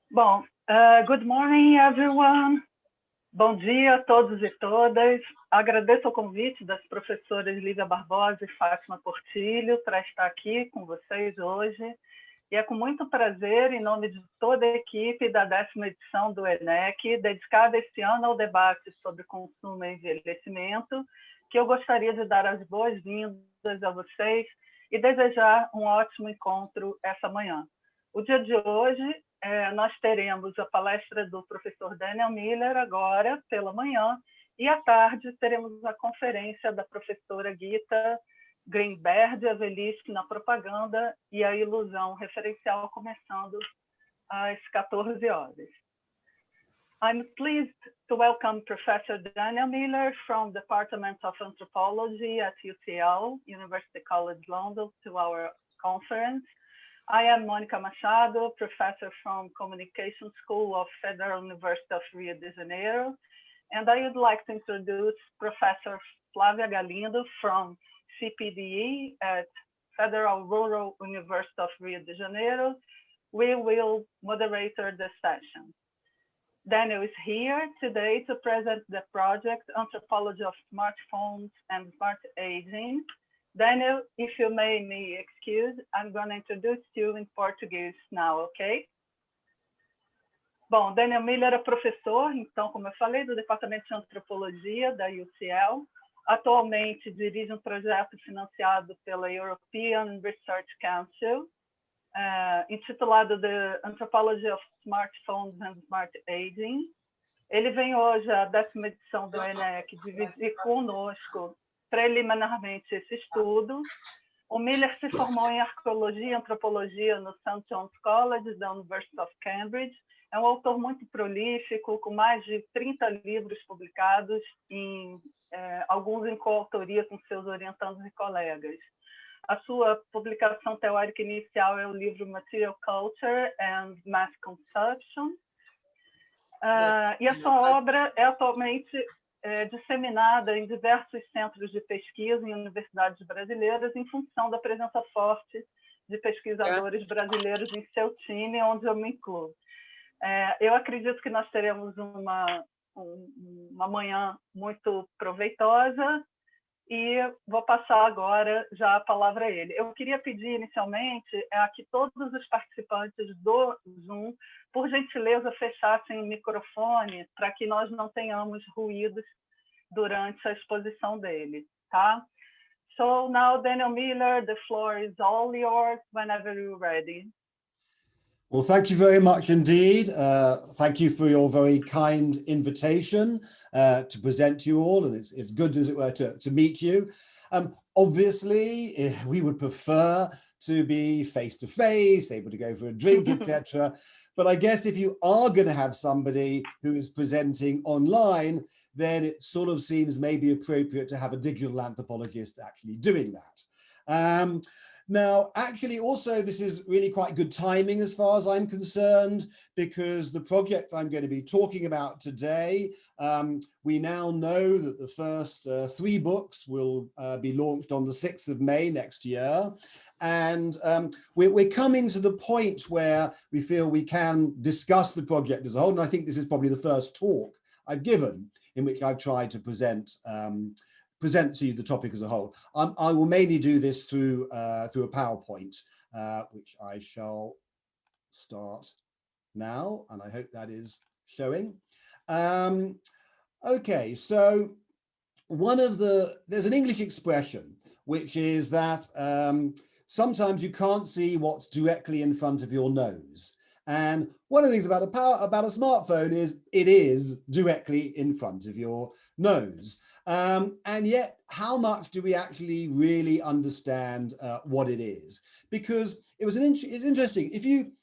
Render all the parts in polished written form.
Bom, good morning, everyone. Bom dia a todos e todas. Agradeço o convite das professoras Lívia Barbosa e Fátima Portilho para estar aqui com vocês hoje. E é com muito prazer, em nome de toda a equipe da 10ª edição do ENEC, dedicada este ano ao debate sobre consumo e envelhecimento, que eu gostaria de dar as boas-vindas a vocês e desejar um ótimo encontro essa manhã. O dia de hoje, nós teremos a palestra do professor Daniel Miller agora, pela manhã, e à tarde teremos a conferência da professora Gita Greenberg, a velhice na propaganda e a ilusão referencial, começando às 14 horas. I'm pleased to welcome Professor Daniel Miller from the Department of Anthropology at UCL, University College London, to our conference. I am Mônica Machado, professor from Communication School of Federal University of Rio de Janeiro, and I would like to introduce Professor Flávia Galindo from CPDE at Federal Rural University of Rio de Janeiro. We will moderate the session. Daniel is here today to present the project Anthropology of Smartphones and Smart Aging. Daniel, if you may me excuse, I'm going to introduce you in Portuguese now, okay? Bom, Daniel Miller é professor, então, como eu falei, do Departamento de Antropologia da UCL. Atualmente dirige um projeto financiado pela European Research Council, intitulado The Anthropology of Smartphones and Smart Aging. Ele vem hoje à 10ª edição do ENEC dividir conosco preliminarmente esse estudo. O Miller se formou em arqueologia e antropologia no St. John's College da University of Cambridge. É um autor muito prolífico, com mais de 30 livros publicados, alguns em coautoria com seus orientandos e colegas. A sua publicação teórica inicial é o livro Material Culture and Mass Consumption. E a sua obra é atualmente disseminada em diversos centros de pesquisa em universidades brasileiras, em função da presença forte de pesquisadores brasileiros em seu time, onde eu me incluo. Eu acredito que nós teremos uma manhã muito proveitosa e vou passar agora já a palavra a ele. Eu queria pedir inicialmente a que todos os participantes do Zoom, por gentileza, fechassem o microfone para que nós não tenhamos ruídos durante a exposição dele, tá? So now, Daniel Miller, the floor is all yours whenever you're ready. Well, thank you very much indeed. Thank you for your very kind invitation to present to you all, and it's good, as it were, to meet you. Obviously, we would prefer to be face-to-face, able to go for a drink, etc. But I guess if you are going to have somebody who is presenting online, then it sort of seems maybe appropriate to have a digital anthropologist actually doing that. Now, actually, also, this is really quite good timing as far as I'm concerned, because the project I'm going to be talking about today, we now know that the first 3 books will be launched on the 6th of May next year. And we're coming to the point where we feel we can discuss the project as a whole. And I think this is probably the first talk I've given in which I've tried to present to you the topic as a whole. I will mainly do this through a PowerPoint, which I shall start now, and I hope that is showing. Okay, so there's an English expression, which is that sometimes you can't see what's directly in front of your nose. And one of the things about a smartphone is it is directly in front of your nose. And yet, how much do we actually really understand what it is? Because it's interesting. If you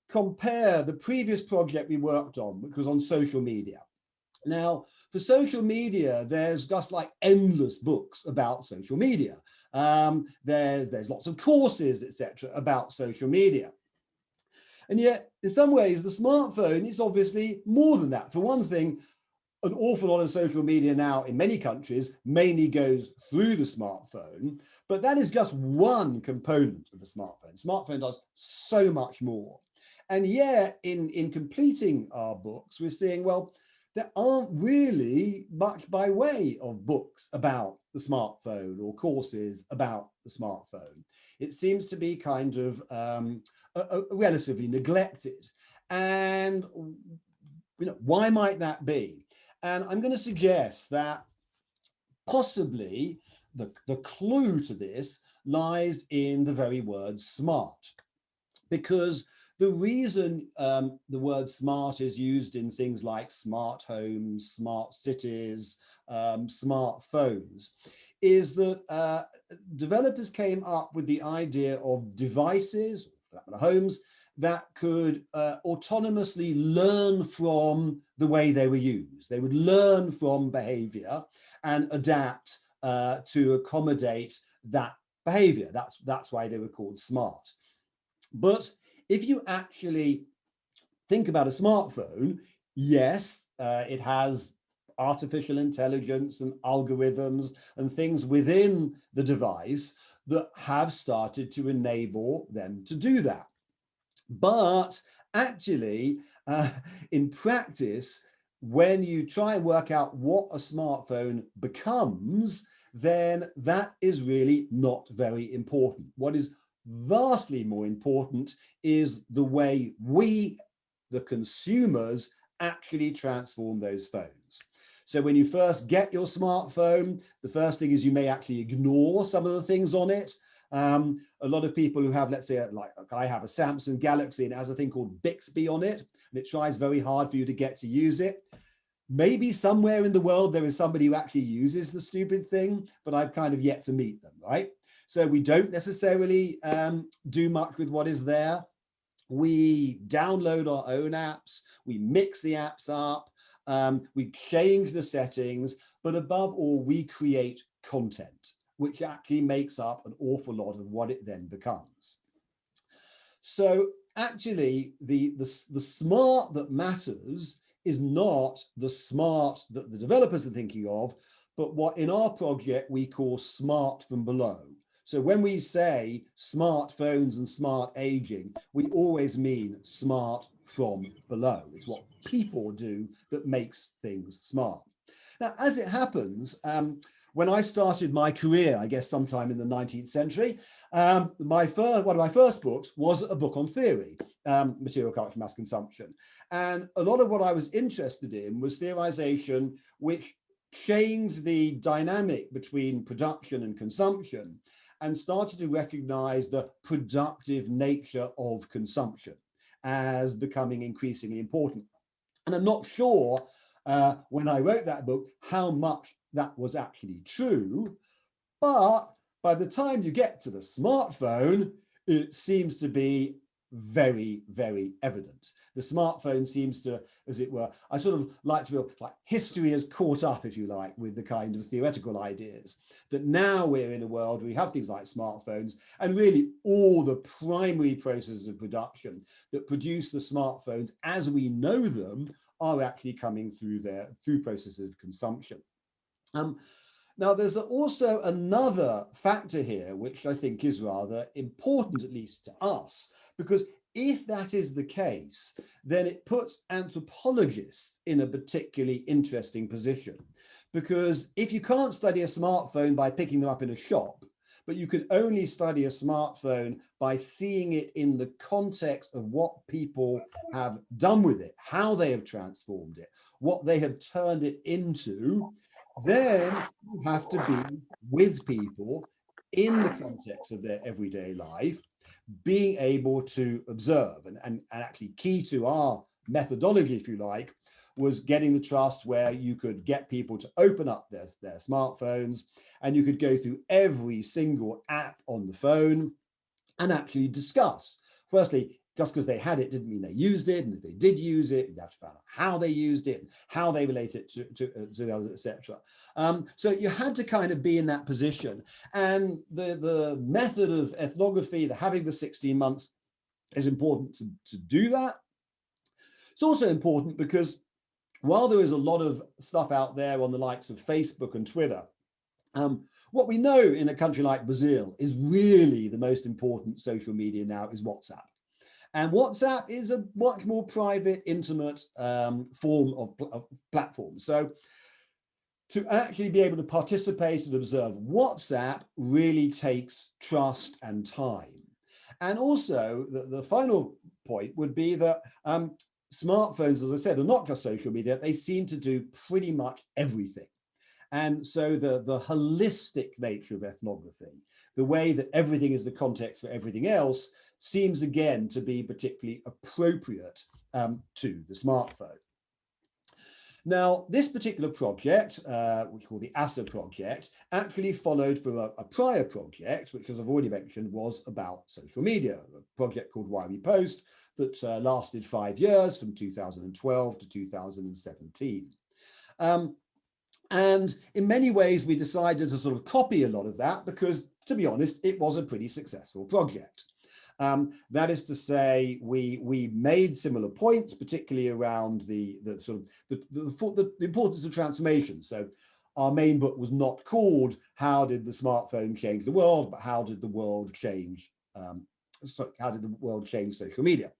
compare the previous project we worked on, which was on social media. Now, for social media, there's just like endless books about social media. There's lots of courses, etc., about social media. And yet, in some ways, the smartphone is obviously more than that. For one thing, an awful lot of social media now in many countries mainly goes through the smartphone, but that is just one component of the smartphone. Smartphone does so much more. And yet in completing our books, we're seeing, well, there aren't really much by way of books about the smartphone or courses about the smartphone. It seems to be kind of relatively neglected. And why might that be? And I'm going to suggest that possibly the clue to this lies in the very word smart, because the reason the word smart is used in things like smart homes, smart cities, smartphones, is that developers came up with the idea of devices, homes, that could autonomously learn from the way they were used. They would learn from behavior and adapt to accommodate that behavior. That's why they were called smart. But if you actually think about a smartphone, yes, it has artificial intelligence and algorithms and things within the device that have started to enable them to do that. But actually, in practice, when you try and work out what a smartphone becomes, then that is really not very important. What is vastly more important is the way we, the consumers, actually transform those phones. So when you first get your smartphone, the first thing is you may actually ignore some of the things on it. A lot of people who have, let's say, like I have a Samsung Galaxy and it has a thing called Bixby on it, and it tries very hard for you to get to use it. Maybe somewhere in the world there is somebody who actually uses the stupid thing, but I've kind of yet to meet them, right? So we don't necessarily do much with what is there. We download our own apps, we mix the apps up, we change the settings, but above all, we create content, which actually makes up an awful lot of what it then becomes. So actually, the smart that matters is not the smart that the developers are thinking of, but what in our project we call smart from below. So when we say smartphones and smart aging, we always mean smart from below. It's what people do that makes things smart. Now, as it happens, when I started my career, I guess sometime in the 19th century, one of my first books was a book on theory, material culture, mass consumption. And a lot of what I was interested in was theorization, which changed the dynamic between production and consumption and started to recognize the productive nature of consumption as becoming increasingly important. And I'm not sure when I wrote that book how much that was actually true, but by the time you get to the smartphone, it seems to be very, very evident. The smartphone seems to, as it were, I sort of like to feel like history has caught up, if you like, with the kind of theoretical ideas that now we're in a world where we have things like smartphones, and really all the primary processes of production that produce the smartphones as we know them are actually coming through processes of consumption. Now, there's also another factor here, which I think is rather important, at least to us, because if that is the case, then it puts anthropologists in a particularly interesting position. Because if you can't study a smartphone by picking them up in a shop, but you can only study a smartphone by seeing it in the context of what people have done with it, how they have transformed it, what they have turned it into, then you have to be with people in the context of their everyday life, being able to observe. And actually key to our methodology, if you like, was getting the trust where you could get people to open up their smartphones and you could go through every single app on the phone and actually discuss. Firstly, just because they had it didn't mean they used it, and if they did use it, you have to find out how they used it, how they relate it to the others, etc. So you had to kind of be in that position. And the method of ethnography, having the 16 months, is important to do that. It's also important because while there is a lot of stuff out there on the likes of Facebook and Twitter, what we know in a country like Brazil is really the most important social media now is WhatsApp. And WhatsApp is a much more private, intimate form of platform. So to actually be able to participate and observe WhatsApp really takes trust and time. And also the final point would be that smartphones, as I said, are not just social media. They seem to do pretty much everything. And so the holistic nature of ethnography, the way that everything is the context for everything else, seems again to be particularly appropriate to the smartphone. Now, this particular project, which we call the ASSA Project, actually followed from a prior project, which, as I've already mentioned, was about social media, a project called Why We Post that lasted 5 years, from 2012 to 2017. And in many ways, we decided to sort of copy a lot of that because, to be honest, it was a pretty successful project. That is to say, we made similar points, particularly around the importance of transformation. So our main book was not called "How did the smartphone change the world?" but "How did the world change? How did the world change social media?"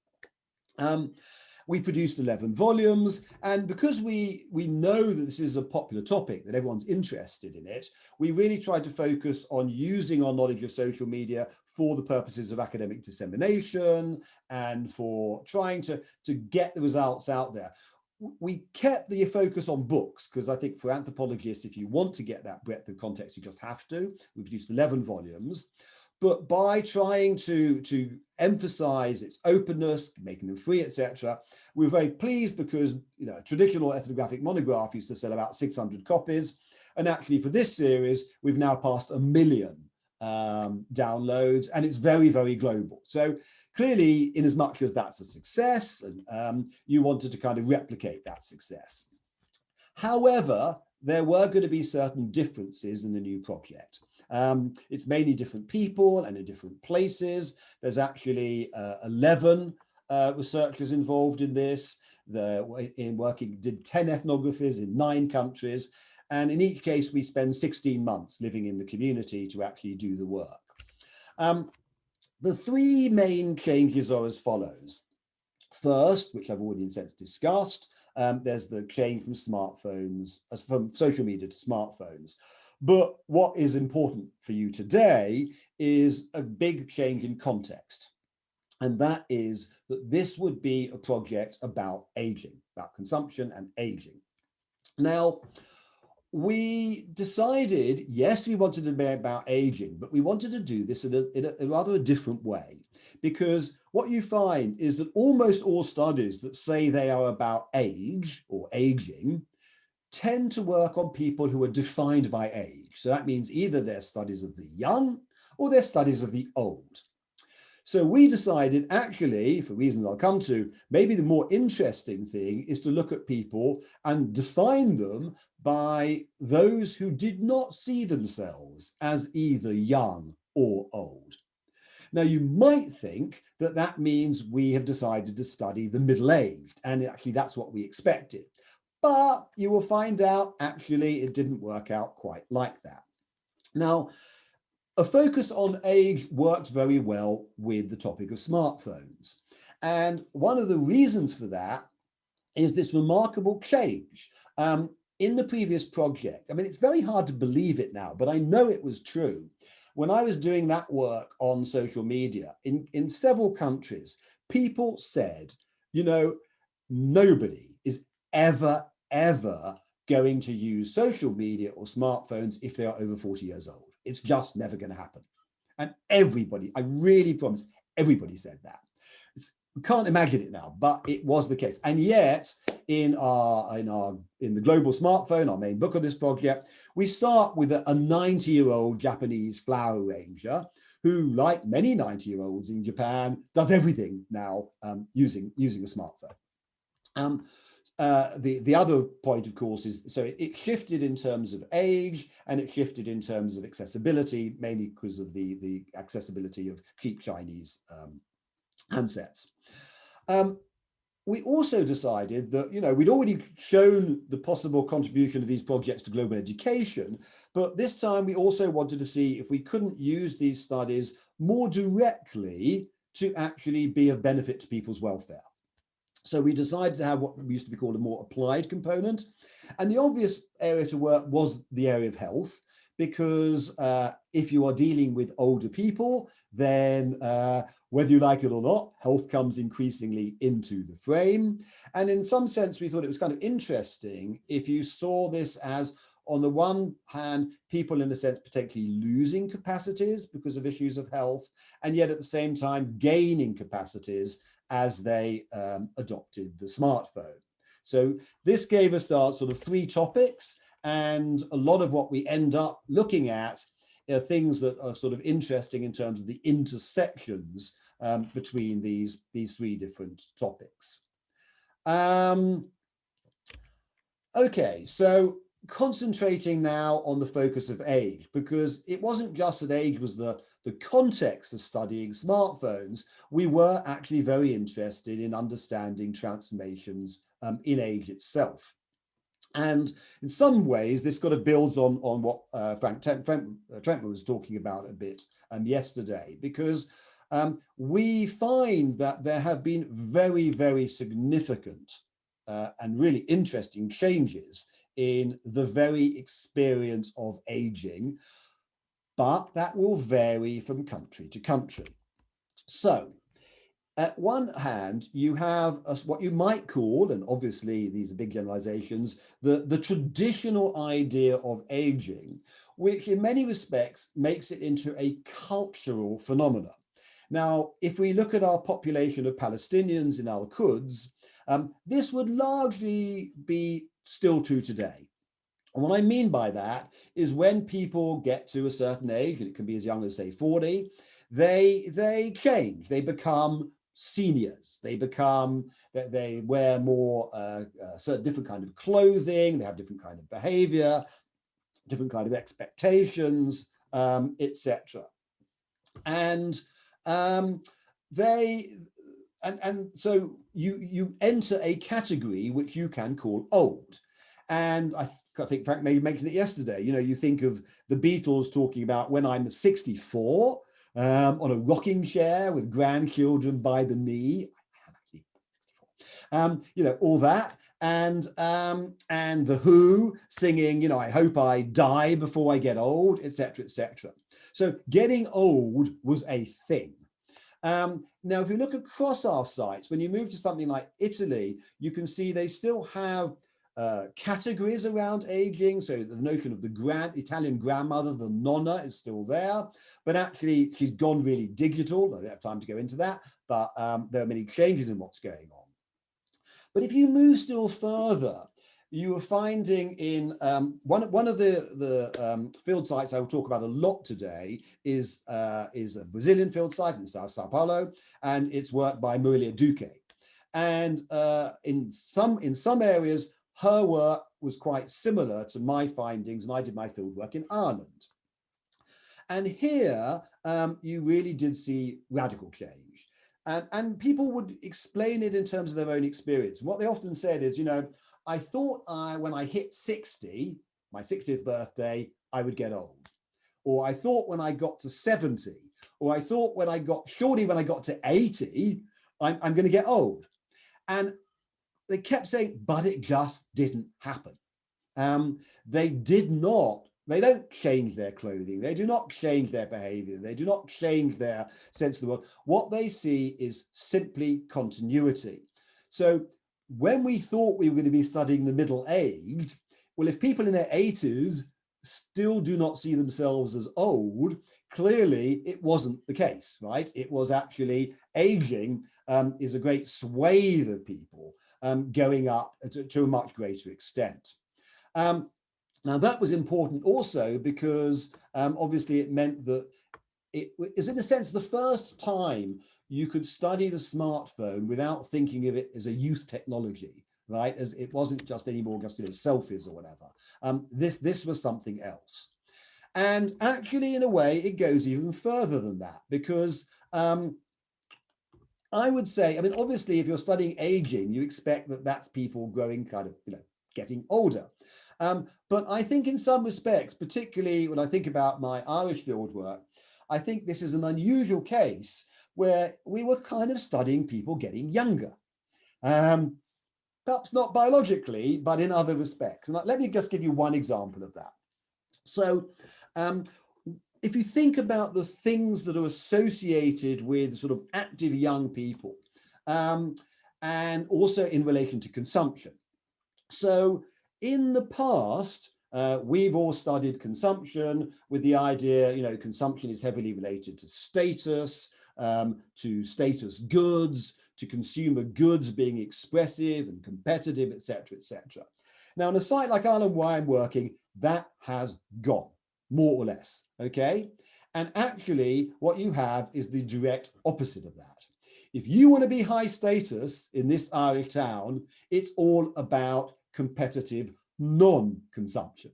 We produced 11 volumes, and because we know that this is a popular topic, that everyone's interested in it, we really tried to focus on using our knowledge of social media for the purposes of academic dissemination and for trying to get the results out there. We kept the focus on books because I think for anthropologists, if you want to get that breadth of context, you just have to. We produced 11 volumes. But by trying to emphasize its openness, making them free, etc., we were very pleased because a traditional ethnographic monograph used to sell about 600 copies. And actually for this series, we've now passed 1 million downloads, and it's very, very global. So clearly, in as much as that's a success, and you wanted to kind of replicate that success. However, there were going to be certain differences in the new project. It's mainly different people and in different places. There's actually 11 researchers involved in this. Did 10 ethnographies in 9 countries. And in each case, we spend 16 months living in the community to actually do the work. The 3 main changes are as follows. First, which I've already in a sense discussed, there's the change from smartphones, from social media to smartphones. But what is important for you today is a big change in context. And that is that this would be a project about aging, about consumption and aging. Now, we decided, yes, we wanted to be about aging, but we wanted to do this in a rather different way, because what you find is that almost all studies that say they are about age or aging tend to work on people who are defined by age. So that means either they're studies of the young or they're studies of the old. So we decided, actually, for reasons I'll come to, maybe the more interesting thing is to look at people and define them by those who did not see themselves as either young or old. Now, you might think that that means we have decided to study the middle-aged, and actually that's what we expected. But you will find out, actually, it didn't work out quite like that. Now, a focus on age worked very well with the topic of smartphones. And one of the reasons for that is this remarkable change. In the previous project, I mean, it's very hard to believe it now, but I know it was true. When I was doing that work on social media in several countries, people said, nobody is ever going to use social media or smartphones if they are over 40 years old. It's just never going to happen. And everybody, I really promise, everybody said that. We can't imagine it now, but it was the case. And yet, in the global smartphone, our main book of this project, we start with a 90-year-old Japanese flower arranger who, like many 90-year-olds in Japan, does everything now using a smartphone. The other point, of course, is so it shifted in terms of age and it shifted in terms of accessibility, mainly because of the accessibility of cheap Chinese handsets. We also decided that, we'd already shown the possible contribution of these projects to global education, but this time we also wanted to see if we couldn't use these studies more directly to actually be of benefit to people's welfare. So we decided to have what used to be called a more applied component. And the obvious area to work was the area of health, because if you are dealing with older people, then whether you like it or not, health comes increasingly into the frame. And in some sense, we thought it was kind of interesting if you saw this as, on the one hand, people in a sense potentially losing capacities because of issues of health, and yet at the same time gaining capacities as they adopted the smartphone. So this gave us our sort of 3 topics, and a lot of what we end up looking at are things that are sort of interesting in terms of the intersections between these 3 different topics. Okay, so concentrating now on the focus of age, because it wasn't just that age was the context for studying smartphones. We were actually very interested in understanding transformations in age itself. And in some ways, this kind of builds on what Frank Trentman was talking about a bit yesterday, because we find that there have been very, very significant and really interesting changes in the very experience of aging, but that will vary from country to country. So at one hand, you have what you might call, and obviously these are big generalizations, the traditional idea of aging, which in many respects makes it into a cultural phenomenon. Now, if we look at our population of Palestinians in Al-Quds, this would largely be still true today. And what I mean by that is when people get to a certain age, and it can be as young as say 40, they change, they become seniors, they wear more certain different kind of clothing, they have different kind of behavior, different kind of expectations, etc. And so you enter a category which you can call old. And I think Frank maybe mentioned it yesterday. You know, you think of the Beatles talking about when I'm 64 on a rocking chair with grandchildren by the knee. I am actually 64. You know, all that. And the Who singing, you know, I hope I die before I get old, etc., etc. So getting old was a thing. Now, if you look across our sites, when you move to something like Italy, you can see they still have categories around aging. So the notion of the Italian grandmother, the nonna, is still there, but actually she's gone really digital. I don't have time to go into that, but there are many changes in what's going on. But if you move still further, you are finding in one of the field sites I will talk about a lot today is a Brazilian field site in Sao Paulo, and it's work by Murilia Duque. And in some areas, her work was quite similar to my findings, and I did my field work in Ireland. And here, you really did see radical change. And people would explain it in terms of their own experience. What they often said is, you know, I thought when I hit 60, my 60th birthday, I would get old. Or I thought when I got to 70, or I thought when I got to 80, I'm going to get old. And they kept saying, but it just didn't happen. They don't change their clothing. They do not change their behavior. They do not change their sense of the world. What they see is simply continuity. So when we thought we were going to be studying the middle aged, well, if people in their 80s still do not see themselves as old, clearly it wasn't the case, right? It was actually aging is a great swathe of people going up to a much greater extent. Now that was important also because obviously it meant that it is in a sense the first time you could study the smartphone without thinking of it as a youth technology, right? As it wasn't just anymore just, you know, selfies or whatever. This was something else. And actually, in a way, it goes even further than that, because I would say, I mean, obviously, if you're studying aging, you expect that that's people growing kind of, you know, getting older. But I think in some respects, particularly when I think about my Irish field work, I think this is an unusual case where we were kind of studying people getting younger. Perhaps not biologically, but in other respects. And let me just give you one example of that. So if you think about the things that are associated with sort of active young people, and also in relation to consumption. So in the past, we've all studied consumption with the idea, you know, consumption is heavily related to status goods, to consumer goods being expressive and competitive, etc., etc. Now, on a site like Isle where I'm working, that has gone, more or less, okay? And actually, what you have is the direct opposite of that. If you want to be high status in this Irish town, it's all about competitive non-consumption,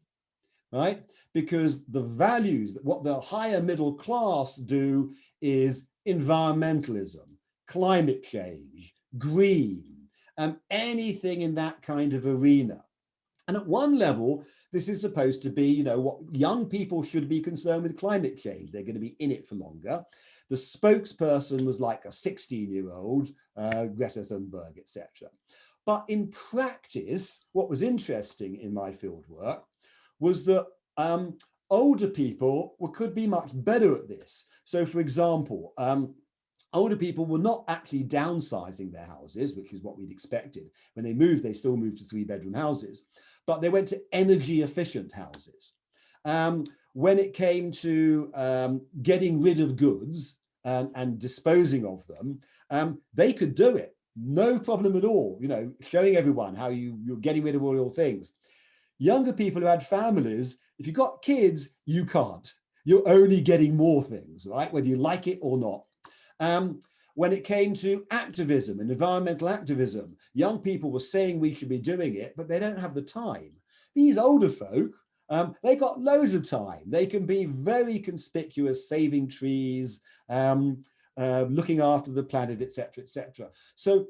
right? Because the values, what the higher middle class do is environmentalism, climate change, green, anything in that kind of arena. And at one level, this is supposed to be, you know, what young people should be concerned with climate change. They're going to be in it for longer. The spokesperson was like a 16-year-old, Greta Thunberg, etc. But in practice, what was interesting in my fieldwork was that older people could be much better at this. So, for example, older people were not actually downsizing their houses, which is what we'd expected. When they moved, they still moved to 3-bedroom houses, but they went to energy efficient houses. When it came to getting rid of goods and disposing of them, they could do it. No problem at all, you know, showing everyone how you're getting rid of all your things. Younger people who had families, if you've got kids, you can't. You're only getting more things, right? Whether you like it or not. When it came to activism and environmental activism, young people were saying we should be doing it, but they don't have the time. These older folk, they got loads of time. They can be very conspicuous, saving trees, looking after the planet, etc., etc. So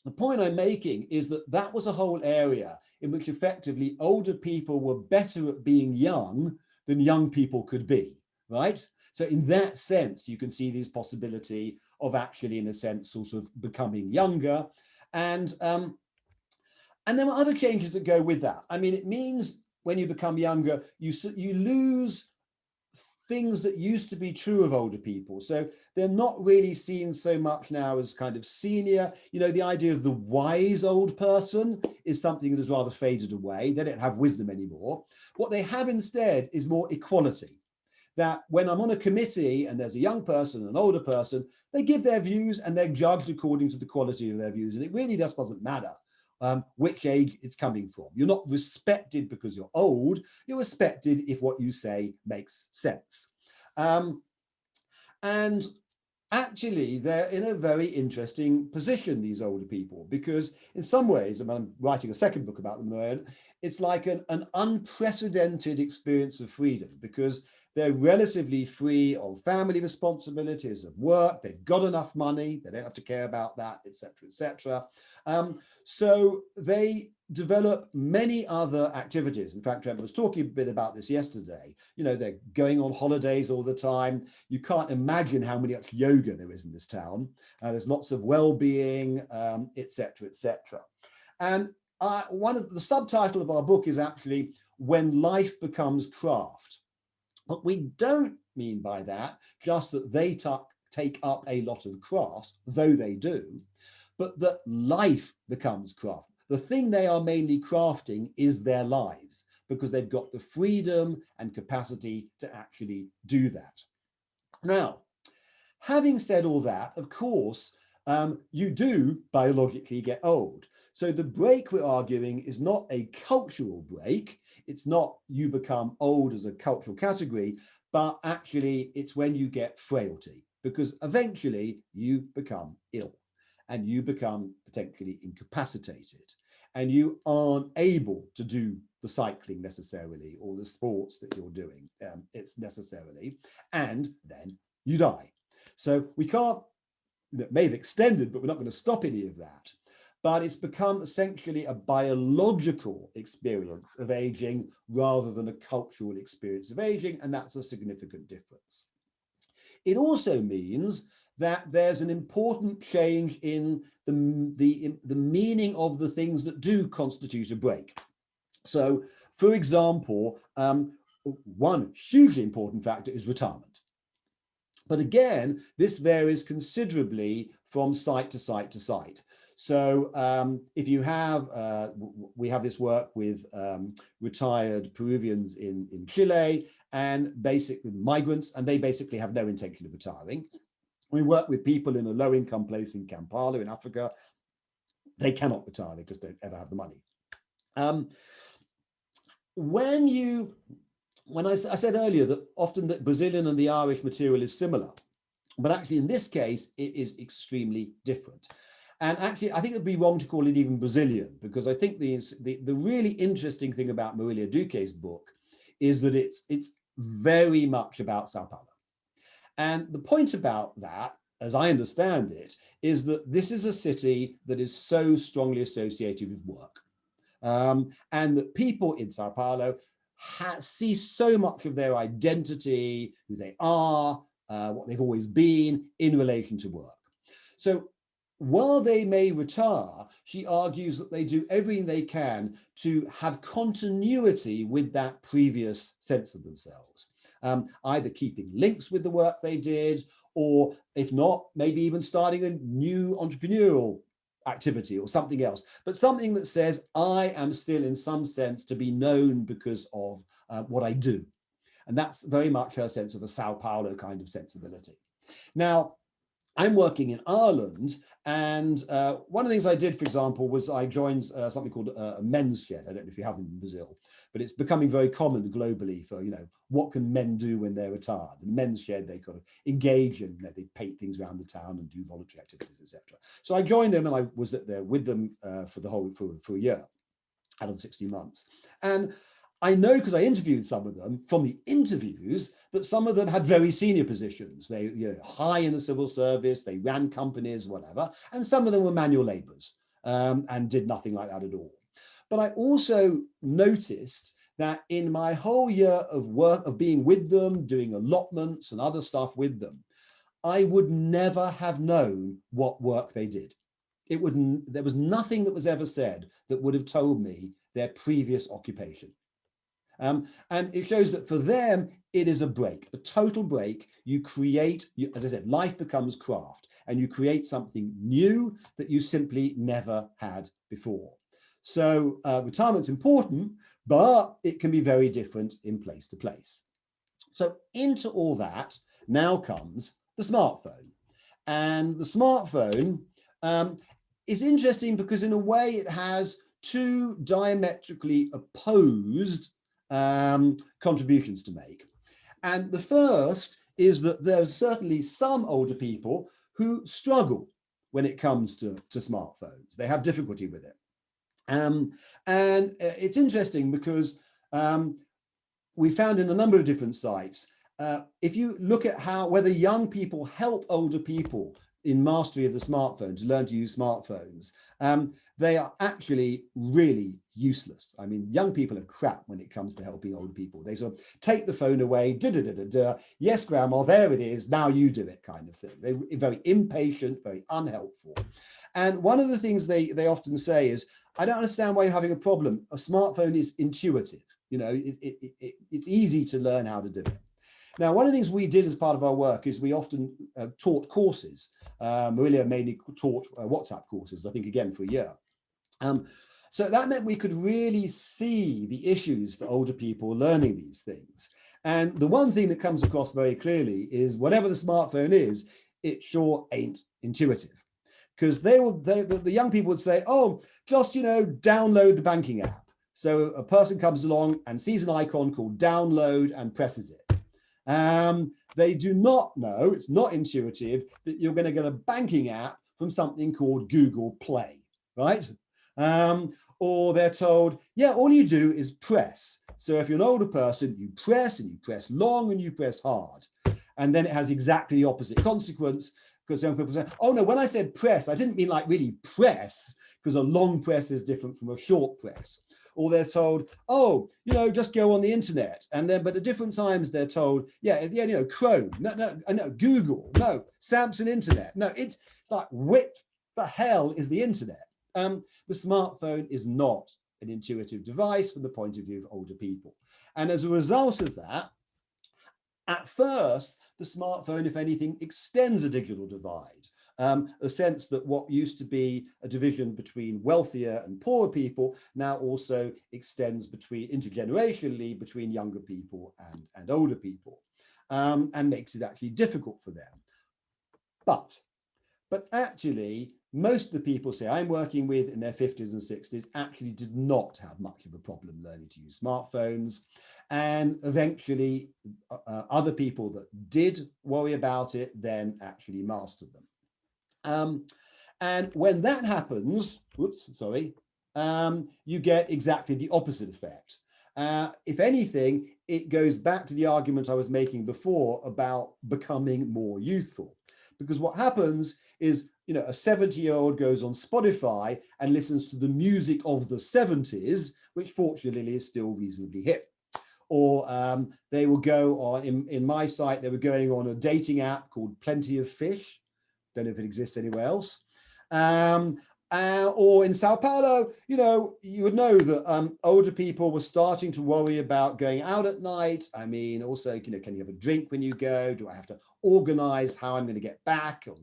the point I'm making is that that was a whole area in which effectively older people were better at being young than young people could be, right? So in that sense, you can see this possibility of actually, in a sense, sort of becoming younger. And there were other changes that go with that. I mean, it means when you become younger, you lose things that used to be true of older people. So they're not really seen so much now as kind of senior. You know, the idea of the wise old person is something that has rather faded away. They don't have wisdom anymore. What they have instead is more equality. That when I'm on a committee and there's a young person and an older person, they give their views and they're judged according to the quality of their views. And it really just doesn't matter which age it's coming from. You're not respected because you're old. You're respected if what you say makes sense. And actually, they're in a very interesting position, these older people, because in some ways, and I'm writing a second book about them, it's like an unprecedented experience of freedom, because they're relatively free of family responsibilities, of work, they've got enough money, they don't have to care about that, etc., etc. So they develop many other activities. In fact, Trevor was talking a bit about this yesterday. You know, they're going on holidays all the time. You can't imagine how much yoga there is in this town. There's lots of well-being, etc., etc. And one of the subtitle of our book is actually When Life Becomes Craft. But we don't mean by that just that they take up a lot of crafts, though they do, but that life becomes craft. The thing they are mainly crafting is their lives, because they've got the freedom and capacity to actually do that. Now, having said all that, of course, you do biologically get old. So the break we're arguing is not a cultural break. It's not you become old as a cultural category, but actually it's when you get frailty, because eventually you become ill and you become potentially incapacitated and you aren't able to do the cycling necessarily or the sports that you're doing it's necessarily, and then you die. So we can't, that may have extended, but we're not going to stop any of that. But it's become essentially a biological experience of aging rather than a cultural experience of aging, and that's a significant difference. It also means that there's an important change in the meaning of the things that do constitute a break. So, for example, one hugely important factor is retirement. But again, this varies considerably from site to site to site. So if you have, we have this work with retired Peruvians in Chile and basically migrants, and they basically have no intention of retiring. We work with people in a low-income place in Kampala in Africa. They cannot retire, they just don't ever have the money. When I said earlier that often the Brazilian and the Irish material is similar, but actually in this case, it is extremely different. And actually, I think it would be wrong to call it even Brazilian, because I think the really interesting thing about Marilia Duque's book is that it's very much about Sao Paulo. And the point about that, as I understand it, is that this is a city that is so strongly associated with work. And that people in Sao Paulo see so much of their identity, who they are, what they've always been in relation to work. So while they may retire, she argues that they do everything they can to have continuity with that previous sense of themselves, either keeping links with the work they did, or if not, maybe even starting a new entrepreneurial activity or something else, but something that says, I am still in some sense to be known because of what I do. And that's very much her sense of a Sao Paulo kind of sensibility. Now, I'm working in Ireland, and one of the things I did, for example, was I joined something called a men's shed. I don't know if you have them in Brazil, but it's becoming very common globally for, what can men do when they're retired? In the men's shed, they kind of engage and they paint things around the town and do voluntary activities, etc. So I joined them, and I was there with them for a year out of 16 months. And I know, because I interviewed some of them from the interviews, that some of them had very senior positions. They, high in the civil service, they ran companies, whatever, and some of them were manual laborers and did nothing like that at all. But I also noticed that in my whole year of work, of being with them, doing allotments and other stuff with them, I would never have known what work they did. There was nothing that was ever said that would have told me their previous occupation. And it shows that for them, it is a break, a total break. You create, as I said, life becomes craft, and you create something new that you simply never had before. So retirement's important, but it can be very different in place to place. So into all that now comes the smartphone. And the smartphone is interesting because in a way it has two diametrically opposed contributions to make. And the first is that there's certainly some older people who struggle when it comes to smartphones. They have difficulty with it. And it's interesting because we found in a number of different sites, if you look at whether young people help older people in mastery of the smartphone to learn to use smartphones, they are actually really useless. I mean, young people are crap when it comes to helping older people. They sort of take the phone away, yes, grandma, there it is, now you do it kind of thing. They're very impatient, very unhelpful. And one of the things they often say is, I don't understand why you're having a problem. A smartphone is intuitive. It's easy to learn how to do it. Now, one of the things we did as part of our work is we often taught courses. Marilia mainly taught WhatsApp courses, I think, again, for a year. So that meant we could really see the issues for older people learning these things. And the one thing that comes across very clearly is whatever the smartphone is, it sure ain't intuitive. Because the young people would say, oh, just, download the banking app. So a person comes along and sees an icon called download and presses it. They do not know, it's not intuitive, that you're going to get a banking app from something called Google Play, right? Or they're told, yeah, all you do is press. So if you're an older person, you press, and you press long, and you press hard. And then it has exactly the opposite consequence, because young people say, oh no, when I said press, I didn't mean like really press, because a long press is different from a short press. or they're told, oh, you know, just go on the internet. And then, but at different times they're told, yeah, you know, Chrome, no, Google, no, Samsung Internet. No, it's like, what the hell is the internet? The smartphone is not an intuitive device from the point of view of older people. And as a result of that, at first, the smartphone, if anything, extends a digital divide. A sense that what used to be a division between wealthier and poorer people now also extends intergenerationally between younger people and older people, and makes it actually difficult for them. But actually, most of the people say I'm working with in their 50s and 60s actually did not have much of a problem learning to use smartphones. And eventually, other people that did worry about it then actually mastered them. And when that happens, you get exactly the opposite effect. If anything, it goes back to the argument I was making before about becoming more youthful. Because what happens is, you know, a 70-year-old goes on Spotify and listens to the music of the 70s, which fortunately is still reasonably hip. Or they will go on, in my site, they were going on a dating app called Plenty of Fish. Don't know if it exists anywhere else. Or in Sao Paulo, you know, you would know that older people were starting to worry about going out at night. I mean, also, you know, can you have a drink when you go? Do I have to organize how I'm going to get back? Or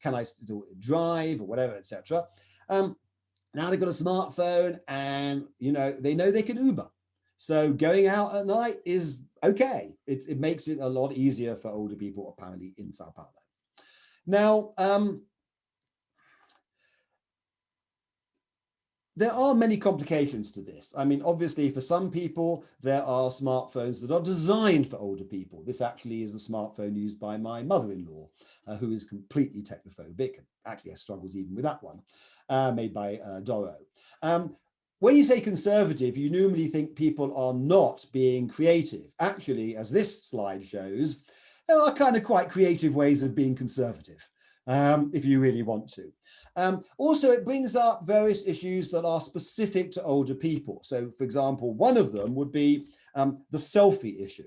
can I still drive or whatever, etc. Now they've got a smartphone and, you know they can Uber. So going out at night is okay. It makes it a lot easier for older people, apparently, in Sao Paulo. Now, there are many complications to this. I mean, obviously, for some people, there are smartphones that are designed for older people. This actually is the smartphone used by my mother-in-law, who is completely technophobic. Actually, struggles even with that one, made by Doro. When you say conservative, you normally think people are not being creative. Actually, as this slide shows, there are kind of quite creative ways of being conservative, if you really want to. Also, it brings up various issues that are specific to older people. So, for example, one of them would be the selfie issue,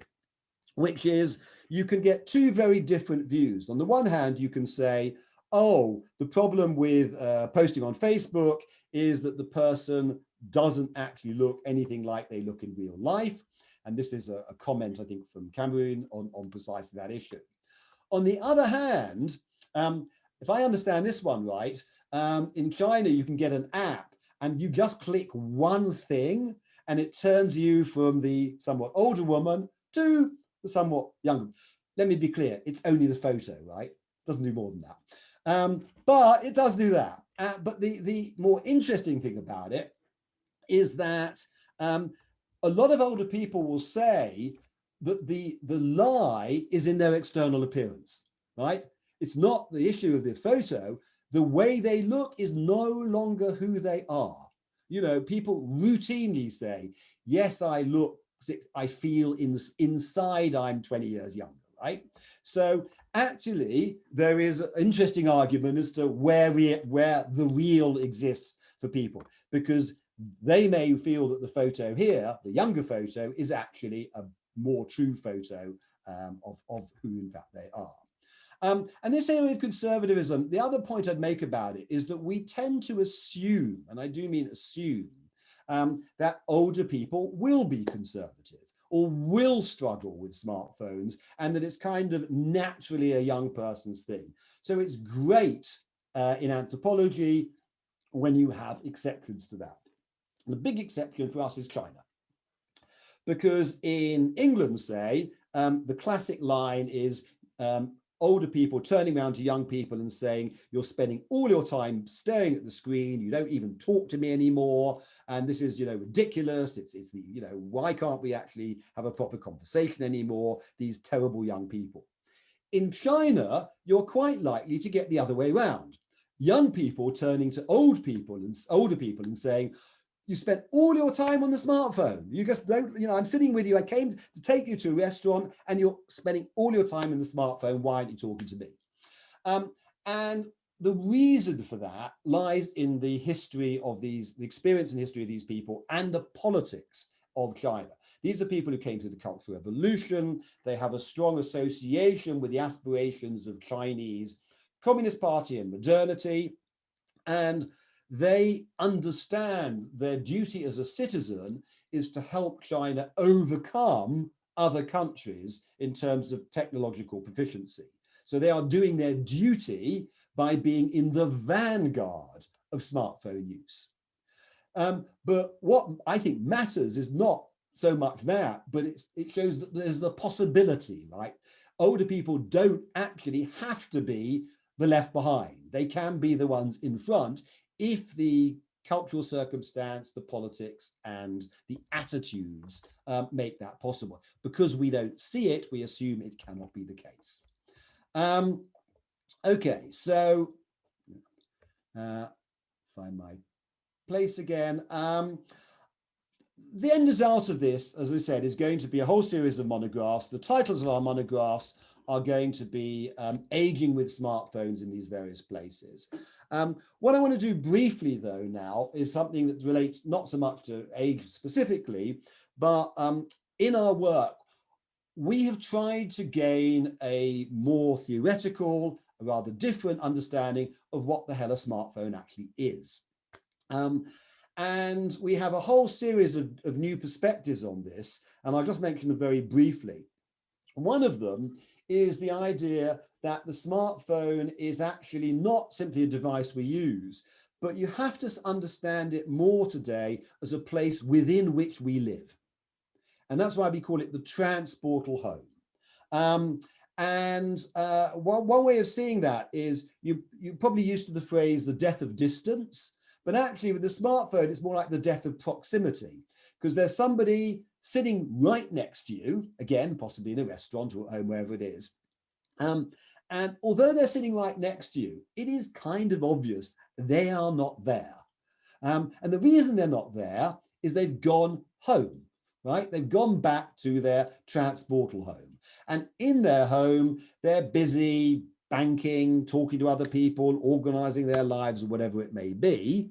which is you can get two very different views. On the one hand, you can say, oh, the problem with posting on Facebook is that the person doesn't actually look anything like they look in real life. And this is a comment, I think, from Cameroon on precisely that issue. On the other hand, if I understand this one right, in China, you can get an app and you just click one thing and it turns you from the somewhat older woman to the somewhat younger. Let me be clear, it's only the photo, right? Doesn't do more than that. But it does do that. But the more interesting thing about it is that a lot of older people will say that the lie is in their external appearance, right? It's not the issue of the photo. The way they look is no longer who they are. You know, people routinely say, yes, I feel inside I'm 20 years younger, right? So actually, there is an interesting argument as to where the real exists for people, because they may feel that the photo here, the younger photo, is actually a more true photo of who in fact they are. And this area of conservatism, the other point I'd make about it is that we tend to assume, and I do mean assume, that older people will be conservative or will struggle with smartphones, and that it's kind of naturally a young person's thing. So it's great in anthropology when you have exceptions to that. And the big exception for us is China. Because in England, say, the classic line is older people turning around to young people and saying, you're spending all your time staring at the screen, you don't even talk to me anymore, and this is, ridiculous, it's the, why can't we actually have a proper conversation anymore, these terrible young people. In China, you're quite likely to get the other way around. Young people turning to older people and saying, you spent all your time on the smartphone. You just don't, I'm sitting with you. I came to take you to a restaurant and you're spending all your time in the smartphone. Why aren't you talking to me? And the reason for that lies in the history of the experience and history of these people and the politics of China. These are people who came through the Cultural Revolution. They have a strong association with the aspirations of Chinese Communist Party and modernity, and they understand their duty as a citizen is to help China overcome other countries in terms of technological proficiency. So they are doing their duty by being in the vanguard of smartphone use. But what I think matters is not so much that, but it shows that there's the possibility, right? Older people don't actually have to be the left behind. They can be the ones in front if the cultural circumstance, the politics, and the attitudes make that possible. Because we don't see it, we assume it cannot be the case. Okay, so find my place again. The end result of this, as I said, is going to be a whole series of monographs. The titles of our monographs are going to be aging with smartphones in these various places. What I want to do briefly, though, now is something that relates not so much to age specifically, but in our work, we have tried to gain a more theoretical, a rather different understanding of what the hell a smartphone actually is. And we have a whole series of new perspectives on this, and I'll just mention them very briefly. One of them is the idea that the smartphone is actually not simply a device we use, but you have to understand it more today as a place within which we live. And that's why we call it the transportal home. One way of seeing that is you're probably used to the phrase the death of distance, but actually with the smartphone, it's more like the death of proximity, because there's somebody sitting right next to you, again, possibly in a restaurant or at home, wherever it is. And although they're sitting right next to you, it is kind of obvious they are not there. And the reason they're not there is they've gone home. Right? They've gone back to their transportal home. And in their home, they're busy banking, talking to other people, organizing their lives, or whatever it may be.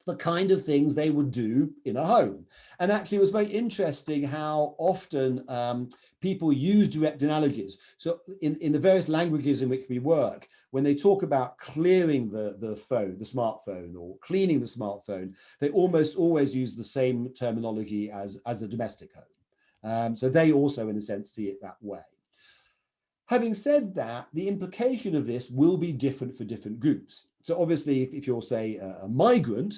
The kind of things they would do in a home. And actually, it was very interesting how often people use direct analogies. So in the various languages in which we work, when they talk about clearing the phone, the smartphone, or cleaning the smartphone, they almost always use the same terminology as the domestic home. So they also, in a sense, see it that way. Having said that, the implication of this will be different for different groups. So obviously, if you're, say, a migrant,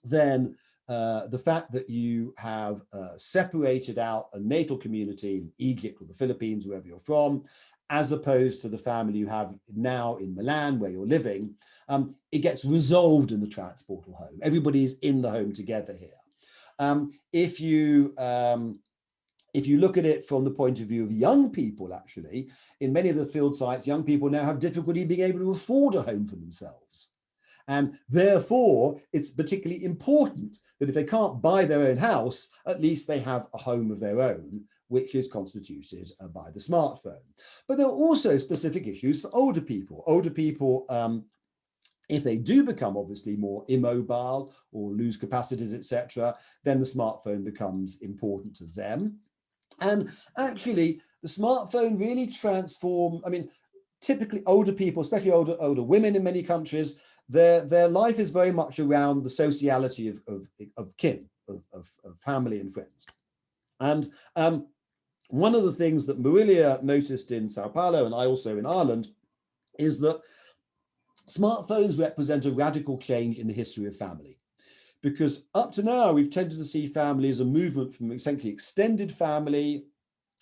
then the fact that you have separated out a natal community in Egypt or the Philippines, wherever you're from, as opposed to the family you have now in Milan, where you're living, it gets resolved in the transportal home. Everybody is in the home together here. If you look at it from the point of view of young people, actually, in many of the field sites, young people now have difficulty being able to afford a home for themselves. And therefore, it's particularly important that if they can't buy their own house, at least they have a home of their own, which is constituted by the smartphone. But there are also specific issues for older people. Older people, if they do become obviously more immobile or lose capacities, etc., then the smartphone becomes important to them. And actually, the smartphone really transformed, I mean, typically older people, especially older women in many countries, their life is very much around the sociality of kin, of family and friends. And one of the things that Marilia noticed in Sao Paulo, and I also in Ireland, is that smartphones represent a radical change in the history of family. Because up to now, we've tended to see family as a movement from essentially extended family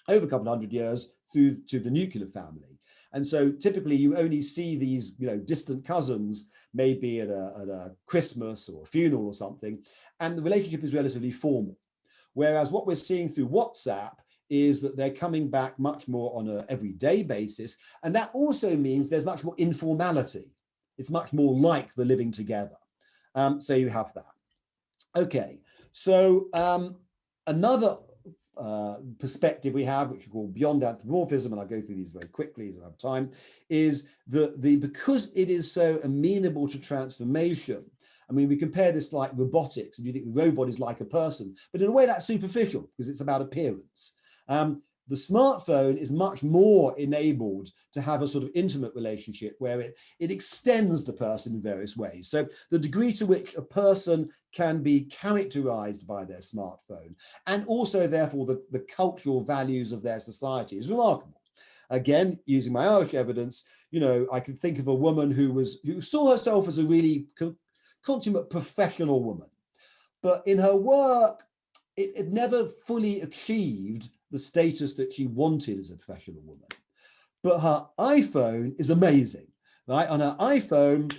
over a couple of hundred years through to the nuclear family. And so typically you only see these, distant cousins, maybe at a Christmas or a funeral or something, and the relationship is relatively formal. Whereas what we're seeing through WhatsApp is that they're coming back much more on an everyday basis. And that also means there's much more informality. It's much more like the living together. So you have that. Okay, so another perspective we have, which we call beyond anthropomorphism, and I'll go through these very quickly as I have time, is that because it is so amenable to transformation. I mean, we compare this like robotics, and you think the robot is like a person, but in a way that's superficial because it's about appearance. The smartphone is much more enabled to have a sort of intimate relationship where it extends the person in various ways. So the degree to which a person can be characterized by their smartphone, and also therefore the cultural values of their society, is remarkable. Again, using my Irish evidence, you know, I could think of a woman who saw herself as a really consummate professional woman, but in her work, it never fully achieved the status that she wanted as a professional woman. But her iPhone is amazing, right? On her iPhone,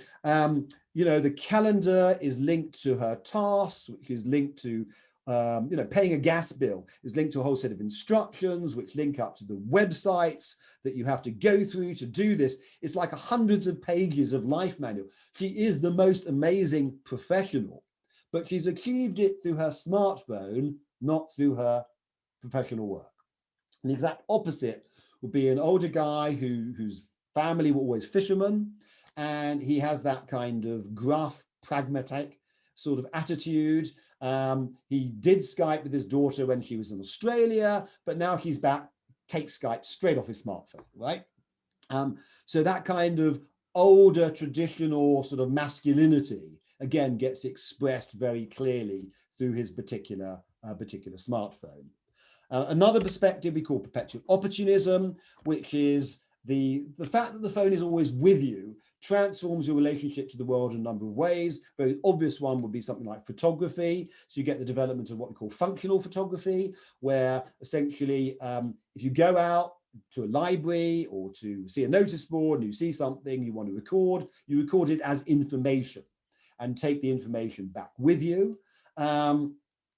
you know, the calendar is linked to her tasks, which is linked to, you know, paying a gas bill is linked to a whole set of instructions, which link up to the websites that you have to go through to do this. It's like hundreds of pages of life manual. She is the most amazing professional, but she's achieved it through her smartphone, not through her professional work. And the exact opposite would be an older guy whose family were always fishermen, and he has that kind of gruff, pragmatic sort of attitude. He did Skype with his daughter when she was in Australia, but now he's back, takes Skype straight off his smartphone, right? So that kind of older, traditional sort of masculinity, again, gets expressed very clearly through his particular smartphone. Another perspective we call perpetual opportunism, which is the fact that the phone is always with you transforms your relationship to the world in a number of ways. A very obvious one would be something like photography. So you get the development of what we call functional photography, where essentially if you go out to a library or to see a notice board and you see something you want to record, you record it as information and take the information back with you,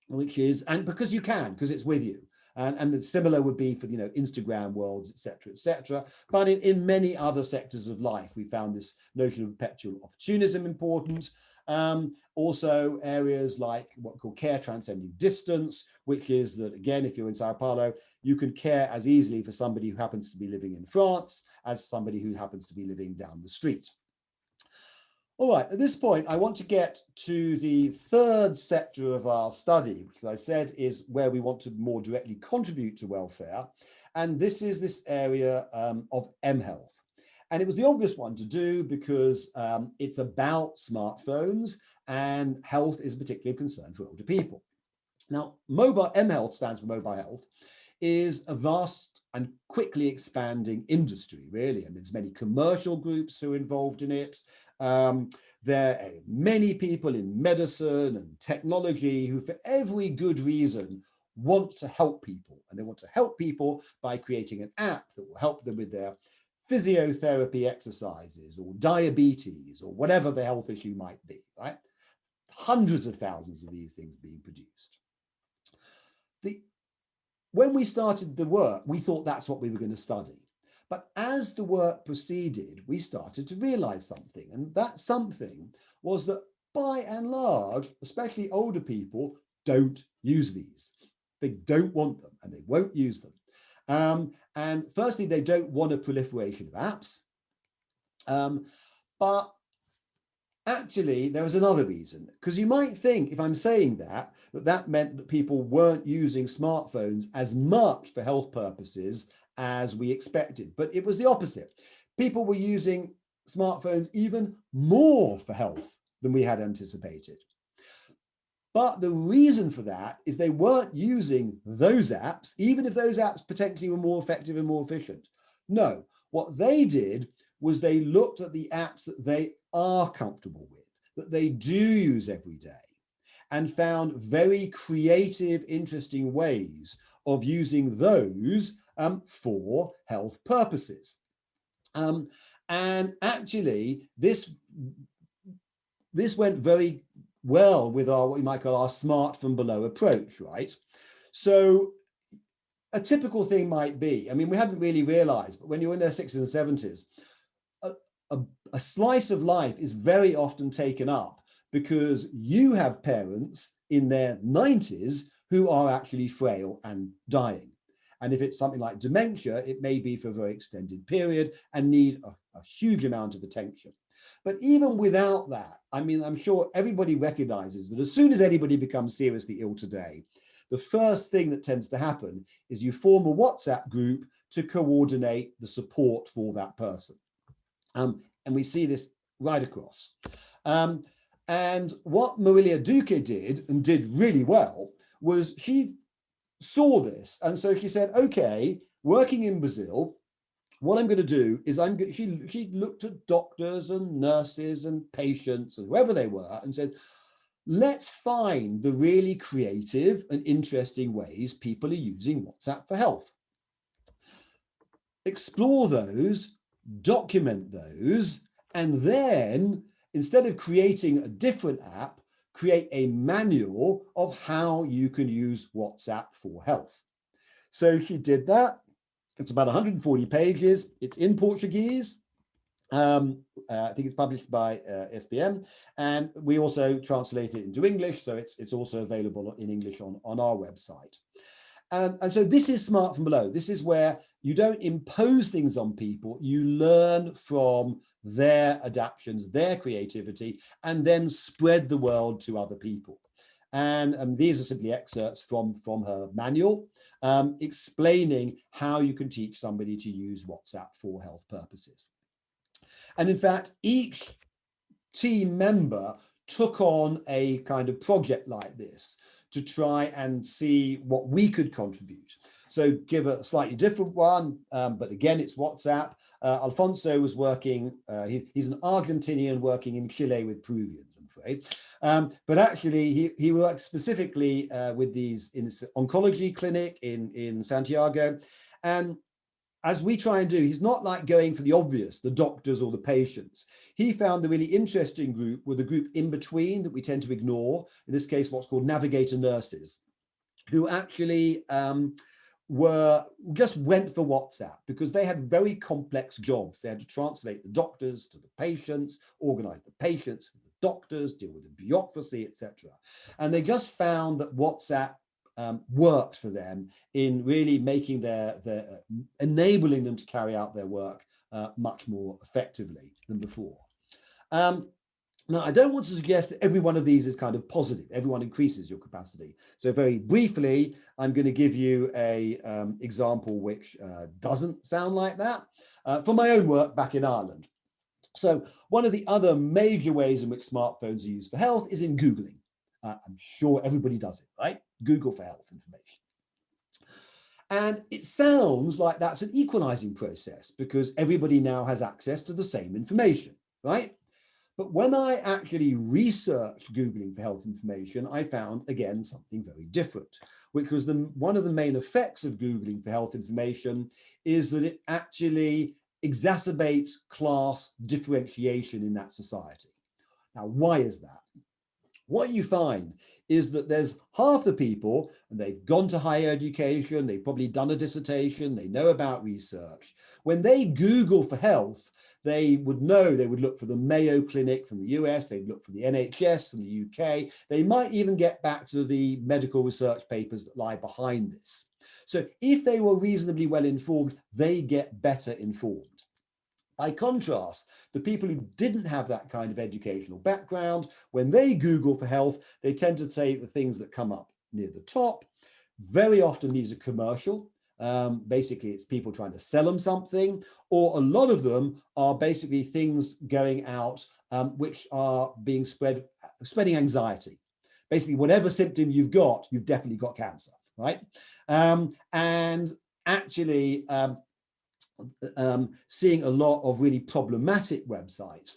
which is, and because you can, because it's with you. And the similar would be for, you know, Instagram worlds, et cetera, et cetera. But in many other sectors of life, we found this notion of perpetual opportunism important. Also areas like what we call care transcending distance, which is that, again, if you're in Sao Paulo, you can care as easily for somebody who happens to be living in France as somebody who happens to be living down the street. All right, at this point, I want to get to the third sector of our study, which, as I said, is where we want to more directly contribute to welfare. And this is this area of mHealth. And it was the obvious one to do because it's about smartphones, and health is particularly of concern for older people. Now, mHealth stands for mobile health, is a vast and quickly expanding industry, really. And there's many commercial groups who are involved in it. There are many people in medicine and technology who, for every good reason, want to help people. And they want to help people by creating an app that will help them with their physiotherapy exercises or diabetes or whatever the health issue might be, right? Hundreds of thousands of these things being produced. When we started the work, we thought that's what we were going to study. But as the work proceeded, we started to realize something. And that something was that by and large, especially older people, don't use these. They don't want them and they won't use them. And firstly, they don't want a proliferation of apps. But actually, there was another reason, because you might think, if I'm saying that that meant that people weren't using smartphones as much for health purposes as we expected. But it was the opposite. People were using smartphones even more for health than we had anticipated. But the reason for that is they weren't using those apps, even if those apps potentially were more effective and more efficient. No, what they did was they looked at the apps that they are comfortable with, that they do use every day, and found very creative, interesting ways of using those for health purposes. And actually, this went very well with our, what we might call our smart from below approach, right? So a typical thing might be, I mean, we hadn't really realized, but when you're in their 60s and 70s, a slice of life is very often taken up because you have parents in their 90s who are actually frail and dying. And if it's something like dementia, it may be for a very extended period and need a huge amount of attention. But even without that, I mean, I'm sure everybody recognizes that as soon as anybody becomes seriously ill today, the first thing that tends to happen is you form a WhatsApp group to coordinate the support for that person. And we see this right across. And what Marilia Duque did, and did really well, was she saw this. And so she said, okay, working in Brazil, what I'm going to do is she looked at doctors and nurses and patients and whoever they were and said, let's find the really creative and interesting ways people are using WhatsApp for health. Explore those, document those, and then instead of creating a different app, create a manual of how you can use WhatsApp for health. So she did that. It's about 140 pages. It's in Portuguese. I think it's published by SBM, and we also translate it into English. So it's also available in English on our website. And so this is Smart from Below. This is where you don't impose things on people. You learn from their adaptations, their creativity, and then spread the world to other people. And these are simply excerpts from her manual, explaining how you can teach somebody to use WhatsApp for health purposes. And in fact, each team member took on a kind of project like this to try and see what we could contribute. So give a slightly different one, but again, it's WhatsApp. Alfonso was working, he's an Argentinian working in Chile with Peruvians, I'm afraid. But actually, he works specifically with these in this oncology clinic in Santiago. And as we try and do, he's not like going for the obvious, the doctors or the patients. He found the really interesting group were the group in between that we tend to ignore, in this case, what's called navigator nurses, who actually went for WhatsApp because they had very complex jobs. They had to translate the doctors to the patients, organize the patients for the doctors, deal with the bureaucracy, etc. And they just found that WhatsApp worked for them in really making enabling them to carry out their work much more effectively than before. Now, I don't want to suggest that every one of these is kind of positive. Everyone increases your capacity. So very briefly, I'm going to give you a example which doesn't sound like that from my own work back in Ireland. So one of the other major ways in which smartphones are used for health is in Googling. I'm sure everybody does it, right? Google for health information. And it sounds like that's an equalizing process because everybody now has access to the same information, right? But when I actually researched Googling for health information, I found, again, something very different, which was one of the main effects of Googling for health information is that it actually exacerbates class differentiation in that society. Now, why is that? What you find is that there's half the people, and they've gone to higher education, they've probably done a dissertation, they know about research. When they Google for health, they would look for the Mayo Clinic from the US, they'd look for the NHS from the UK, they might even get back to the medical research papers that lie behind this. So if they were reasonably well informed, they get better informed. By contrast, the people who didn't have that kind of educational background, when they Google for health, they tend to say the things that come up near the top. Very often these are commercial. Basically, it's people trying to sell them something, or a lot of them are basically things going out which are being spreading anxiety. Basically, whatever symptom you've definitely got cancer, right? And actually, seeing a lot of really problematic websites.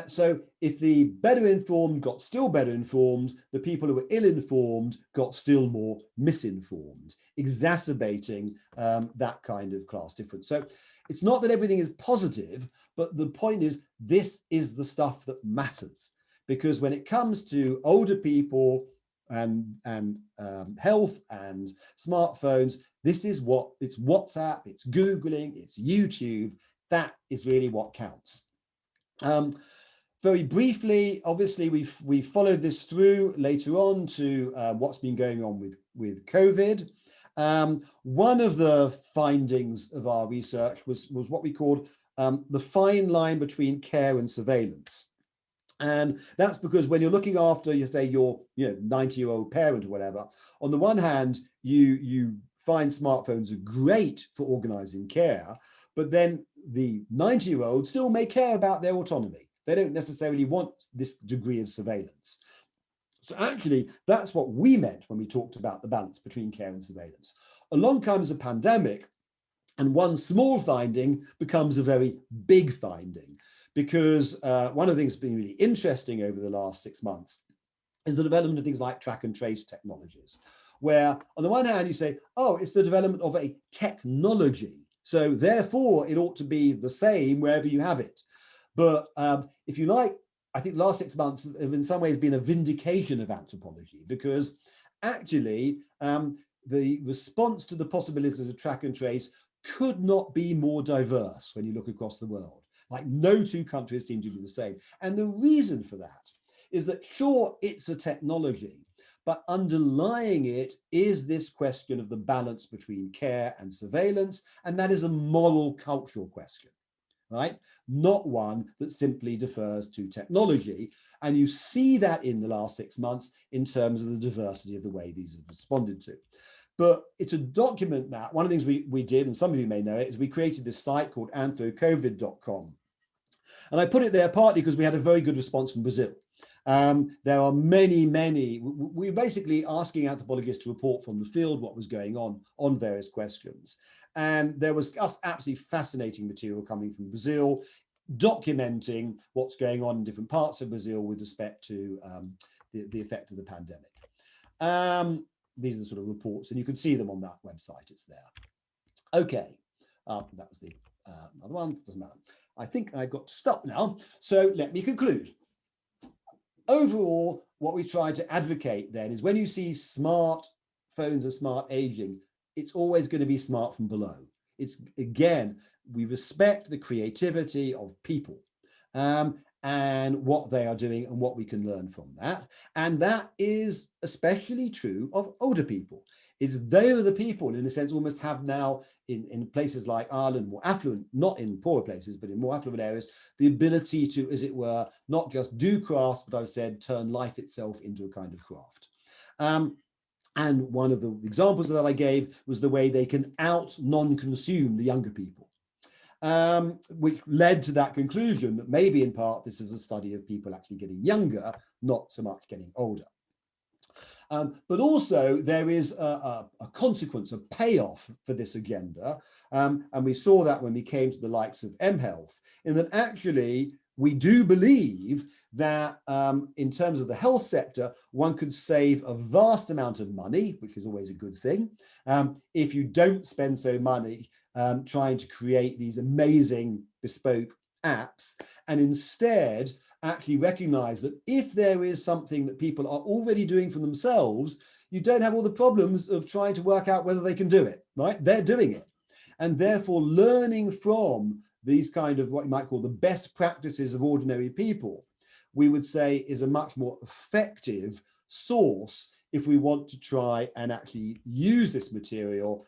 So if the better informed got still better informed, the people who were ill-informed got still more misinformed, exacerbating that kind of class difference. So it's not that everything is positive, but the point is this is the stuff that matters. Because when it comes to older people and health and smartphones, it's WhatsApp, it's Googling, it's YouTube. That is really what counts. very briefly, obviously, we followed this through later on to what's been going on with COVID. One of the findings of our research was what we called the fine line between care and surveillance. And that's because when you're looking after, you say, your 90-year-old parent or whatever, on the one hand, you find smartphones are great for organizing care, but then the 90-year-old still may care about their autonomy. They don't necessarily want this degree of surveillance. So actually, that's what we meant when we talked about the balance between care and surveillance. Along comes a pandemic, and one small finding becomes a very big finding, because one of the things that's been really interesting over the last 6 months is the development of things like track and trace technologies, where on the one hand you say, oh, it's the development of a technology, so therefore it ought to be the same wherever you have it. But if you like, I think the last 6 months have in some ways been a vindication of anthropology, because actually the response to the possibilities of track and trace could not be more diverse when you look across the world. Like, no two countries seem to be the same. And the reason for that is that, sure, it's a technology, but underlying it is this question of the balance between care and surveillance, and that is a moral cultural question, right? Not one that simply defers to technology. And you see that in the last 6 months in terms of the diversity of the way these have responded to. But it's a document that, one of the things we did, and some of you may know it, is we created this site called anthrocovid.com. And I put it there partly because we had a very good response from Brazil. There are many, we're basically asking anthropologists to report from the field what was going on various questions. And there was just absolutely fascinating material coming from Brazil, documenting what's going on in different parts of Brazil with respect to the effect of the pandemic. These are the sort of reports, and you can see them on that website. It's there. Okay, that was the other one. Doesn't matter. I think I've got to stop now. So let me conclude. Overall, what we try to advocate then is when you see smart phones and smart aging, it's always going to be smart from below. It's, again, we respect the creativity of people. And what they are doing and what we can learn from that. And that is especially true of older people. It's they are the people, in a sense, almost have now in places like Ireland, more affluent, not in poorer places, but in more affluent areas, the ability to, as it were, not just do crafts, but I've said, turn life itself into a kind of craft. And one of the examples that I gave was the way they can non-consume the younger people. Which led to that conclusion that maybe in part this is a study of people actually getting younger, not so much getting older. But also there is a consequence, a payoff for this agenda. And we saw that when we came to the likes of mHealth, in that actually we do believe that in terms of the health sector, one could save a vast amount of money, which is always a good thing, if you don't spend so money trying to create these amazing bespoke apps, and instead actually recognize that if there is something that people are already doing for themselves, you don't have all the problems of trying to work out whether they can do it, right? They're doing it. And therefore learning from these kind of what you might call the best practices of ordinary people, we would say is a much more effective source if we want to try and actually use this material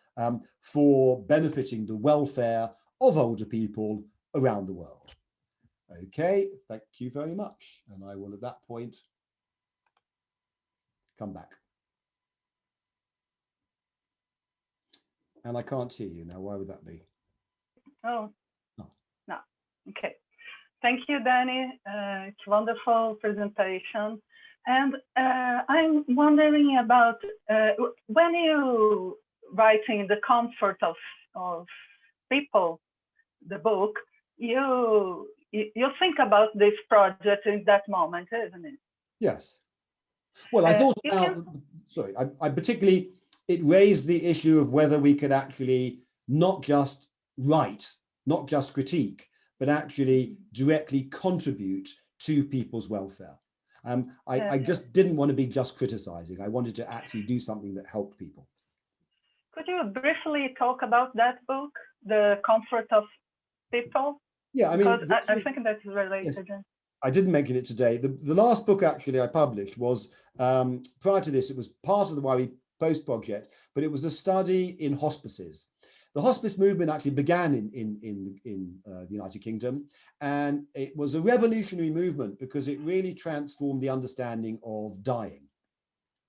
for benefiting the welfare of older people around the world. Okay, thank you very much. And I will at that point come back. And I can't hear you now. Why would that be? Oh, no. Okay. Thank you, Danny. It's a wonderful presentation. And I'm wondering about when you writing The Comfort of People, the book, you think about this project in that moment, isn't it? Yes. Well, I thought about, sorry, I particularly, it raised the issue of whether we could actually not just write, not just critique, but actually directly contribute to people's welfare. I just didn't want to be just criticizing. I wanted to actually do something that helped people. Could you briefly talk about that book, The Comfort of People? Yeah, I mean, I think that's related. Yes. I didn't mention it today. The last book actually I published was, prior to this, it was part of the Why We Post project, but it was a study in hospices. The hospice movement actually began in the United Kingdom, and it was a revolutionary movement because it really transformed the understanding of dying.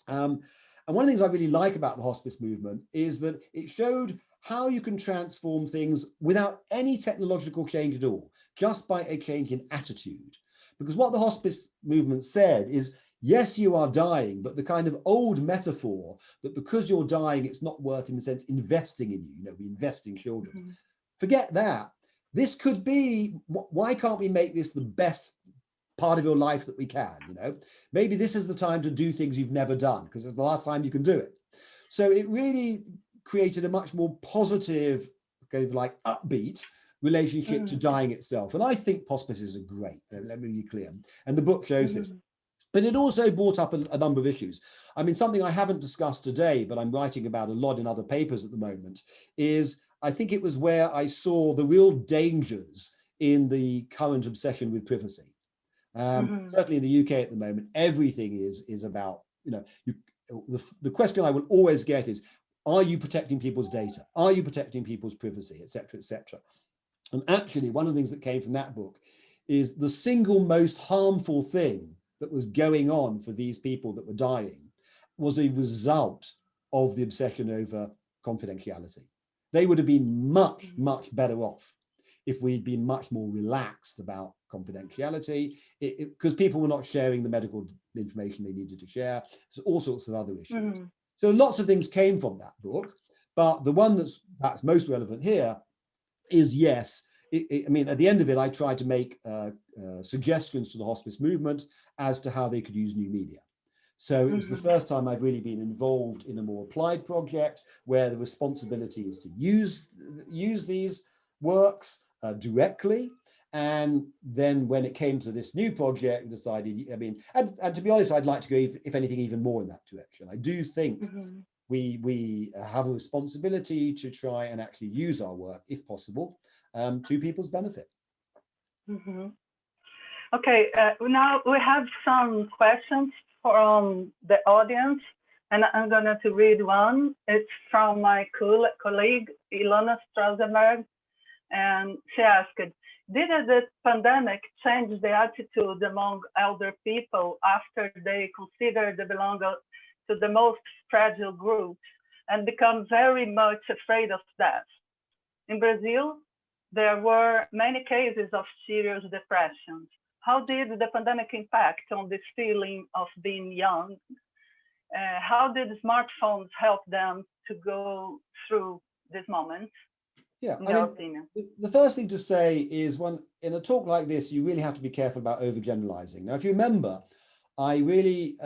And one of the things I really like about the hospice movement is that it showed how you can transform things without any technological change at all, just by a change in attitude. Because what the hospice movement said is, yes, you are dying, but the kind of old metaphor that because you're dying, it's not worth, in a sense, investing in you. You know, we invest in children. Mm-hmm. Forget that. This could be, why can't we make this the best part of your life that we can? You know, maybe this is the time to do things you've never done because it's the last time you can do it. So it really created a much more positive, kind of like upbeat relationship to dying itself. And I think hospices are great. Let me be clear. And the book shows this. But it also brought up a number of issues. I mean, something I haven't discussed today, but I'm writing about a lot in other papers at the moment, is I think it was where I saw the real dangers in the current obsession with privacy. Certainly in the UK at the moment, everything is about, you know, the question I will always get is, are you protecting people's data? Are you protecting people's privacy, et cetera, et cetera? And actually, one of the things that came from that book is the single most harmful thing that was going on for these people that were dying was a result of the obsession over confidentiality. They would have been much, much better off if we'd been much more relaxed about confidentiality, because people were not sharing the medical information they needed to share. So all sorts of other issues. So lots of things came from that book, but the one that's most relevant here is, yes, I mean, at the end of it, I tried to make suggestions to the hospice movement as to how they could use new media. So it was the first time I've really been involved in a more applied project where the responsibility is to use these works directly. And then when it came to this new project, we decided, I mean, and to be honest, I'd like to go, if anything, even more in that direction. I do think we have a responsibility to try and actually use our work, if possible, to people's benefit. Okay, now we have some questions from the audience, and I'm going to read one. It's from my colleague, Ilona Strausenberg, and she asked, did the pandemic change the attitude among elder people after they consider they belong to the most fragile groups and become very much afraid of death? In Brazil, there were many cases of serious depression. How did the pandemic impact on this feeling of being young? How did smartphones help them to go through this moment? Yeah, I mean, the first thing to say is, in a talk like this, you really have to be careful about overgeneralizing. Now, if you remember, I really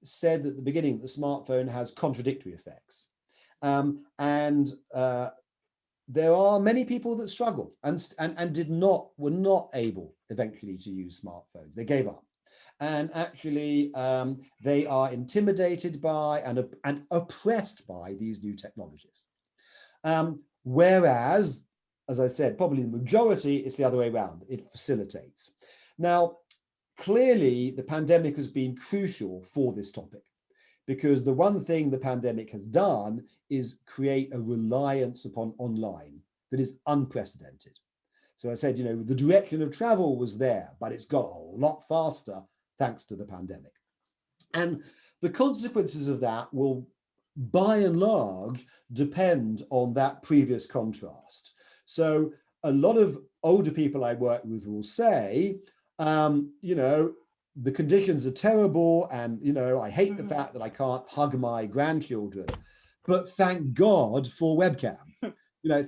said at the beginning that the smartphone has contradictory effects. There are many people that struggle and were not able eventually to use smartphones. They gave up. And actually, they are intimidated by and oppressed by these new technologies. Whereas, as I said, probably the majority, it's the other way around. It facilitates. Now, clearly, the pandemic has been crucial for this topic, because the one thing the pandemic has done is create a reliance upon online that is unprecedented. So I said, you know, the direction of travel was there, but it's got a lot faster thanks to the pandemic. And the consequences of that will, by and large, depend on that previous contrast. So a lot of older people I work with will say, you know, the conditions are terrible, and, you know, I hate the fact that I can't hug my grandchildren, but thank God for webcam. You know,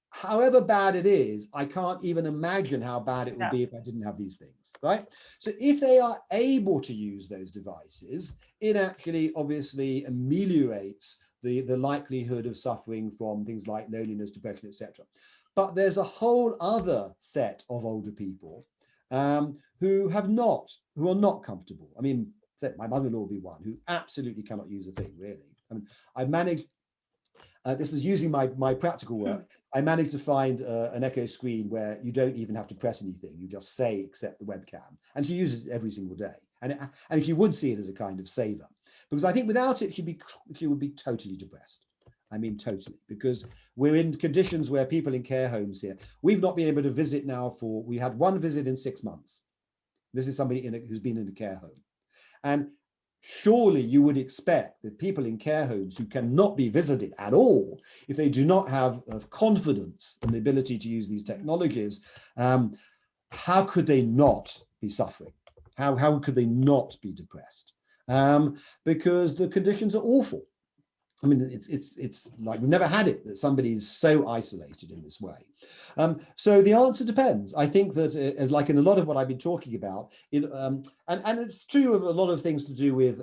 however bad it is, I can't even imagine how bad it would be if I didn't have these things, right? So if they are able to use those devices, it actually obviously ameliorates the likelihood of suffering from things like loneliness, depression, etc. But there's a whole other set of older people who are not comfortable. I mean, my mother-in-law will be one who absolutely cannot use a thing, really. I mean, I've managed This is using my practical work. I managed to find an Echo screen where you don't even have to press anything. You just say, accept the webcam. And she uses it every single day. And she would see it as a kind of saver. Because I think without it, she would be totally depressed. I mean, totally, because we're in conditions where people in care homes here, we've not been able to visit now we had one visit in 6 months. This is somebody who's been in a care home. And surely you would expect that people in care homes who cannot be visited at all, if they do not have confidence in the ability to use these technologies, how could they not be suffering? How could they not be depressed? Because the conditions are awful. I mean, it's like we've never had it that somebody's so isolated in this way. So the answer depends. I think that like in a lot of what I've been talking about, and it's true of a lot of things to do with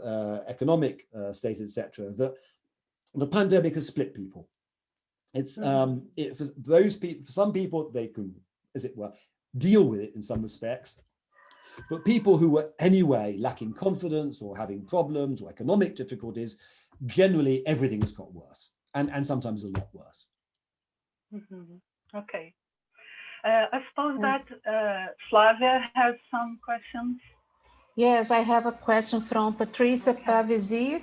economic state, etc., that the pandemic has split people. It's for those people, for some people, they can, as it were, deal with it in some respects. But people who were anyway lacking confidence or having problems or economic difficulties, generally everything has got worse, and sometimes a lot worse. Okay. I suppose that Flavia has some questions. Yes, I have a question from Patricia Pavesi.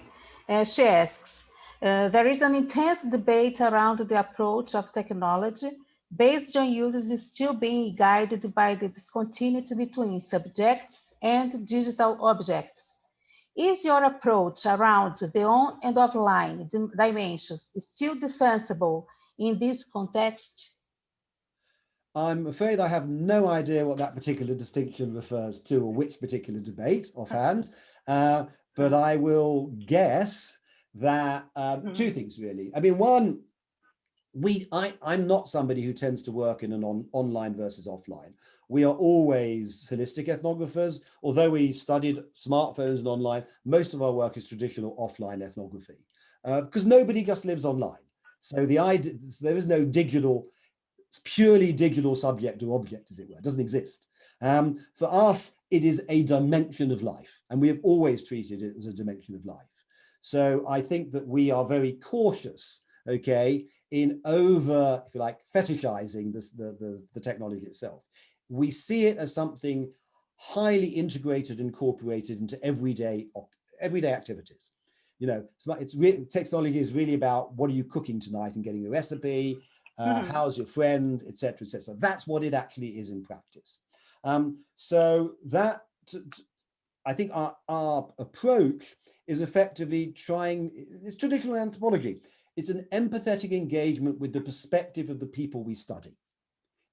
She asks, there is an intense debate around the approach of technology based on users still being guided by the discontinuity between subjects and digital objects. Is your approach around the on and offline dimensions still defensible in this context? I'm afraid I have no idea what that particular distinction refers to or which particular debate offhand, but I will guess that two things really. I mean, one, I'm not somebody who tends to work in an online versus offline. We are always holistic ethnographers. Although we studied smartphones and online, most of our work is traditional offline ethnography because nobody just lives online. So there is no digital, purely digital subject or object, as it were. It doesn't exist. For us, it is a dimension of life, and we have always treated it as a dimension of life. So I think that we are very cautious, okay, in over, if you like, fetishizing the technology itself. We see it as something highly integrated, incorporated into everyday activities. You know, technology is really about what are you cooking tonight and getting a recipe, how's your friend, etc., etc. That's what it actually is in practice. So that, I think our approach is effectively it's traditional anthropology. It's an empathetic engagement with the perspective of the people we study.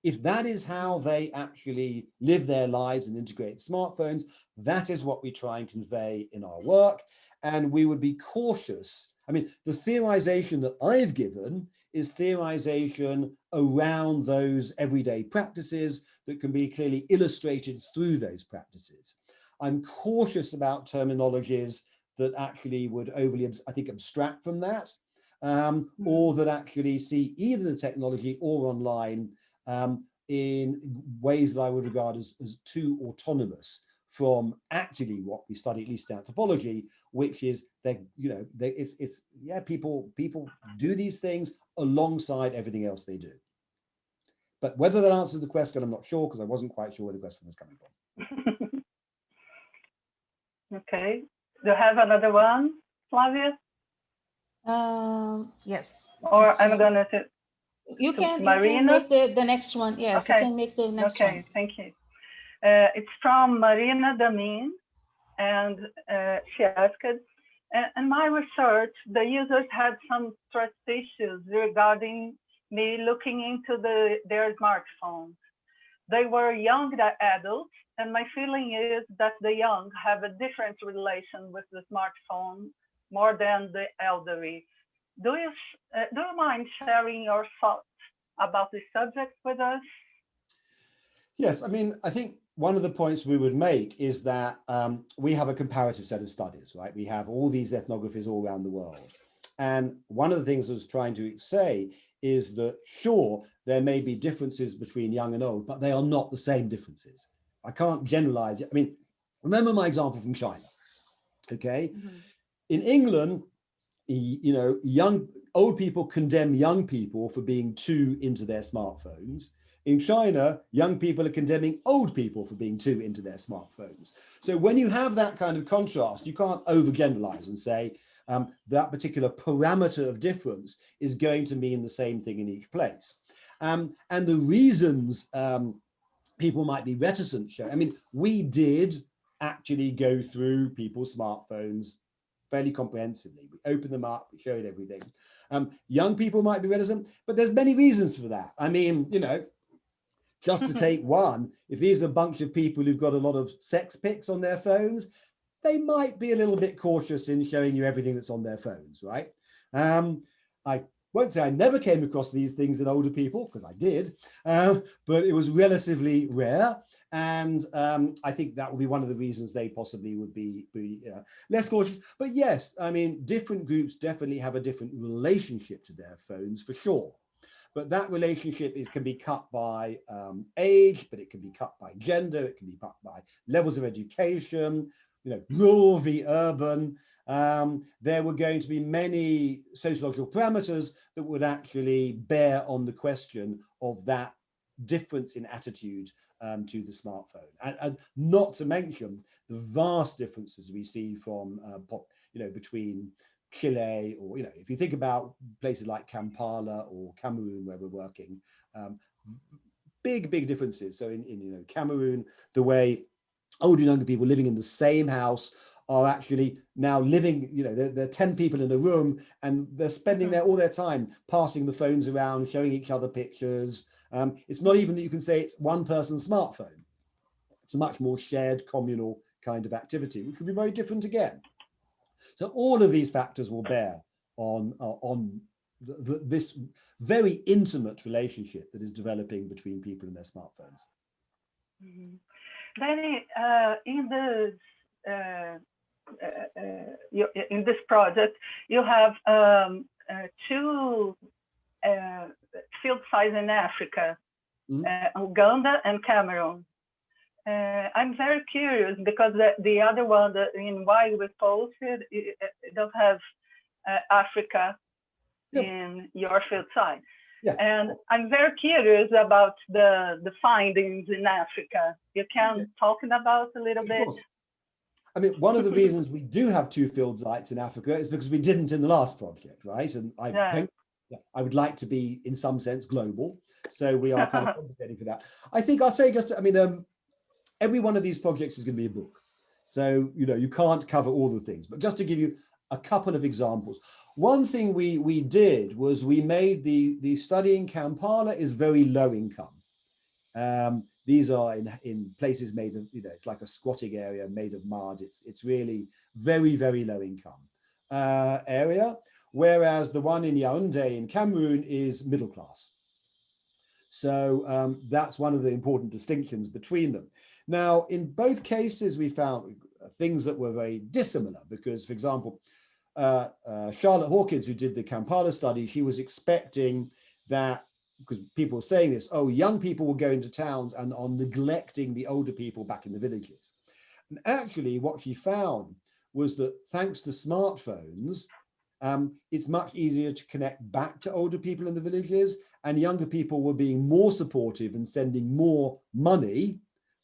If that is how they actually live their lives and integrate smartphones, that is what we try and convey in our work. And we would be cautious. I mean, the theorization that I've given is theorization around those everyday practices that can be clearly illustrated through those practices. I'm cautious about terminologies that actually would overly, I think, abstract from that, or that actually see either the technology or online in ways that I would regard as too autonomous from actually what we study, at least in anthropology, which is people do these things alongside everything else they do. But whether that answers the question, I'm not sure, because I wasn't quite sure where the question was coming from. Okay. Do you have another one, Flavia? Yes. Or I'm going to you can make the next one. Yes, okay. You can make the next one. Okay, thank you. It's from Marina Damin, and she asked, in my research, the users had some trust issues regarding me looking into their smartphones. They were young adults, and my feeling is that the young have a different relation with the smartphone more than the elderly. Do you mind sharing your thoughts about this subject with us? Yes, I mean, I think one of the points we would make is that we have a comparative set of studies, right? We have all these ethnographies all around the world. And one of the things I was trying to say is that, sure, there may be differences between young and old, but they are not the same differences. I can't generalize it. I mean, remember my example from China, okay? In England, old people condemn young people for being too into their smartphones. In China, young people are condemning old people for being too into their smartphones. So when you have that kind of contrast, you can't overgeneralize and say that particular parameter of difference is going to mean the same thing in each place. And the reasons people might be reticent, I mean, we did actually go through people's smartphones fairly comprehensively. We opened them up, we showed everything. Young people might be reticent, but there's many reasons for that. I mean, just to take one, if these are a bunch of people who've got a lot of sex pics on their phones, they might be a little bit cautious in showing you everything that's on their phones, right? I won't say I never came across these things in older people, because I did, but it was relatively rare. And I think that would be one of the reasons they possibly would be less cautious. But yes, I mean, different groups definitely have a different relationship to their phones for sure. But that relationship can be cut by age, but it can be cut by gender, it can be cut by levels of education, rural v urban. There were going to be many sociological parameters that would actually bear on the question of that difference in attitude to the smartphone. And not to mention the vast differences we see from, between Chile, or if you think about places like Kampala or Cameroon where we're working, big differences. So in Cameroon, the way older and younger people living in the same house are actually now living, there are 10 people in a room and they're spending all their time passing the phones around, showing each other pictures. It's not even that you can say it's one person's smartphone. It's a much more shared communal kind of activity, which would be very different again. So all of these factors will bear on this very intimate relationship that is developing between people and their smartphones. Mm-hmm. Danny, in this project, you have two field sites in Africa, Uganda and Cameroon. I'm very curious because the other one in why we posted, it does have Africa in your field site. Yeah. And I'm very curious about the findings in Africa. You can talk about a little bit? I mean, one of the reasons we do have two field sites in Africa is because we didn't in the last project, right? And I would like to be, in some sense, global. So we are kind of compensating for that. I think I'll say every one of these projects is going to be a book. So, you can't cover all the things, but just to give you a couple of examples. One thing we did was we made the study in Kampala is very low income. These are in places made of, it's like a squatting area made of mud. It's really very, very low income area. Whereas the one in Yaoundé in Cameroon is middle class. So that's one of the important distinctions between them. Now, in both cases, we found things that were very dissimilar because, for example, Charlotte Hawkins, who did the Kampala study, she was expecting that, because people were saying this, young people will go into towns and are neglecting the older people back in the villages. And actually what she found was that thanks to smartphones, it's much easier to connect back to older people in the villages, and younger people were being more supportive and sending more money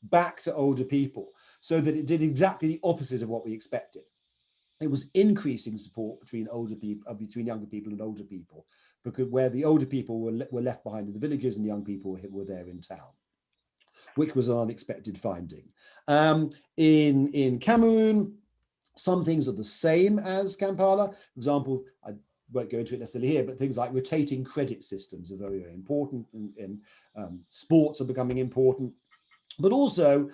back to older people, so that it did exactly the opposite of what we expected. It was increasing support between younger people and older people, because where the older people were left behind in the villages and the young people were there in town, which was an unexpected finding. In Cameroon, some things are the same as Kampala. For example, I won't go into it necessarily here, but things like rotating credit systems are very, very important, and sports are becoming important, but also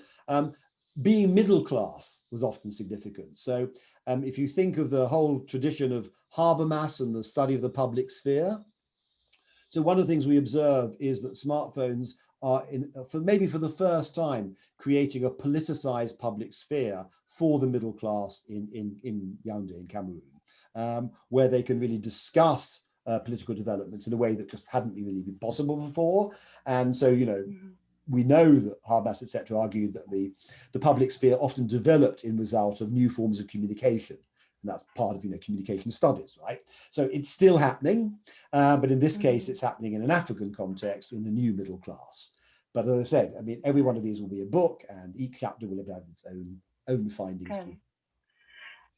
being middle class was often significant. So if you think of the whole tradition of Habermas and the study of the public sphere, so one of the things we observe is that smartphones are, maybe for the first time, creating a politicized public sphere for the middle class in Yaoundé, in Cameroon, where they can really discuss political developments in a way that just hadn't really been possible before. And so, we know that Habermas, etc., argued that the public sphere often developed in result of new forms of communication, And that's part of, communication studies, right? So it's still happening, but in this case, it's happening in an African context in the new middle class. But as I said, I mean, every one of these will be a book, and each chapter will have its own findings. Okay.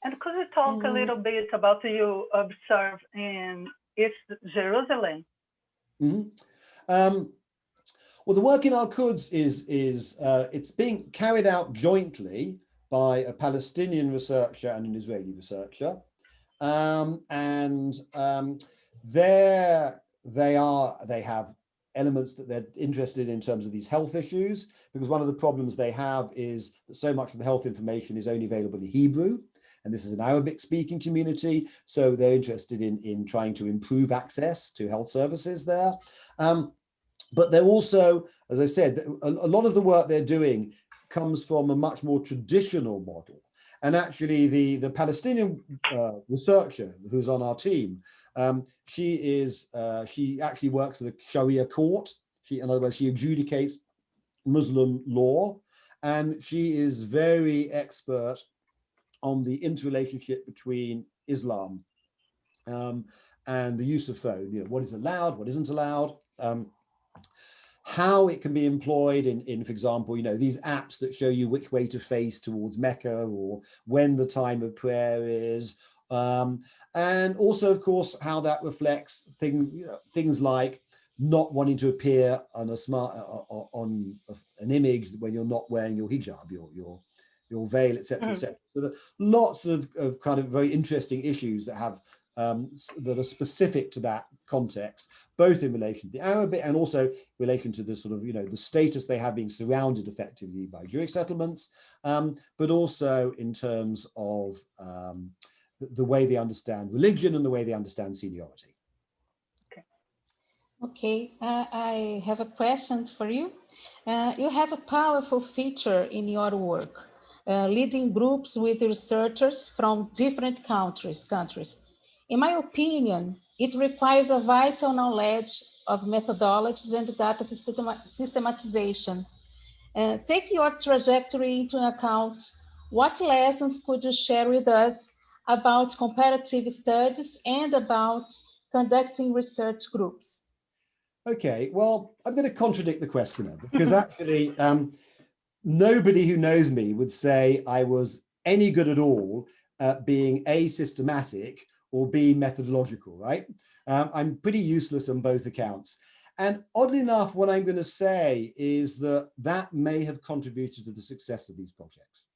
And could you talk a little bit about you observe in East Jerusalem? Well, the work in Al-Quds is it's being carried out jointly by a Palestinian researcher and an Israeli researcher, they have elements that they're interested in terms of these health issues, because one of the problems they have is that so much of the health information is only available in Hebrew, and this is an Arabic speaking community, so they're interested in trying to improve access to health services there. But they're also, as I said, a lot of the work they're doing comes from a much more traditional model. And actually the Palestinian researcher who's on our team, she actually works for the Sharia court. In other words, she adjudicates Muslim law, and she is very expert on the interrelationship between Islam and the use of phone. What is allowed, what isn't allowed, how it can be employed in, for example, these apps that show you which way to face towards Mecca, or when the time of prayer is, and also, of course, how that reflects things like not wanting to appear on on an image when you're not wearing your hijab, your veil, etc., etc. So there are lots of kind of very interesting issues that have that are specific to that context, both in relation to the Arabic and also in relation to the sort of, the status they have being surrounded effectively by Jewish settlements, but also in terms of the way they understand religion and the way they understand seniority. Okay, I have a question for you. You have a powerful feature in your work, leading groups with researchers from different countries. In my opinion, it requires a vital knowledge of methodologies and data systematization. Take your trajectory into account. What lessons could you share with us about comparative studies and about conducting research groups? Okay, well, I'm going to contradict the questioner, because actually nobody who knows me would say I was any good at all at being A, systematic, or B, methodological, right? I'm pretty useless on both accounts. And oddly enough, what I'm going to say is that may have contributed to the success of these projects.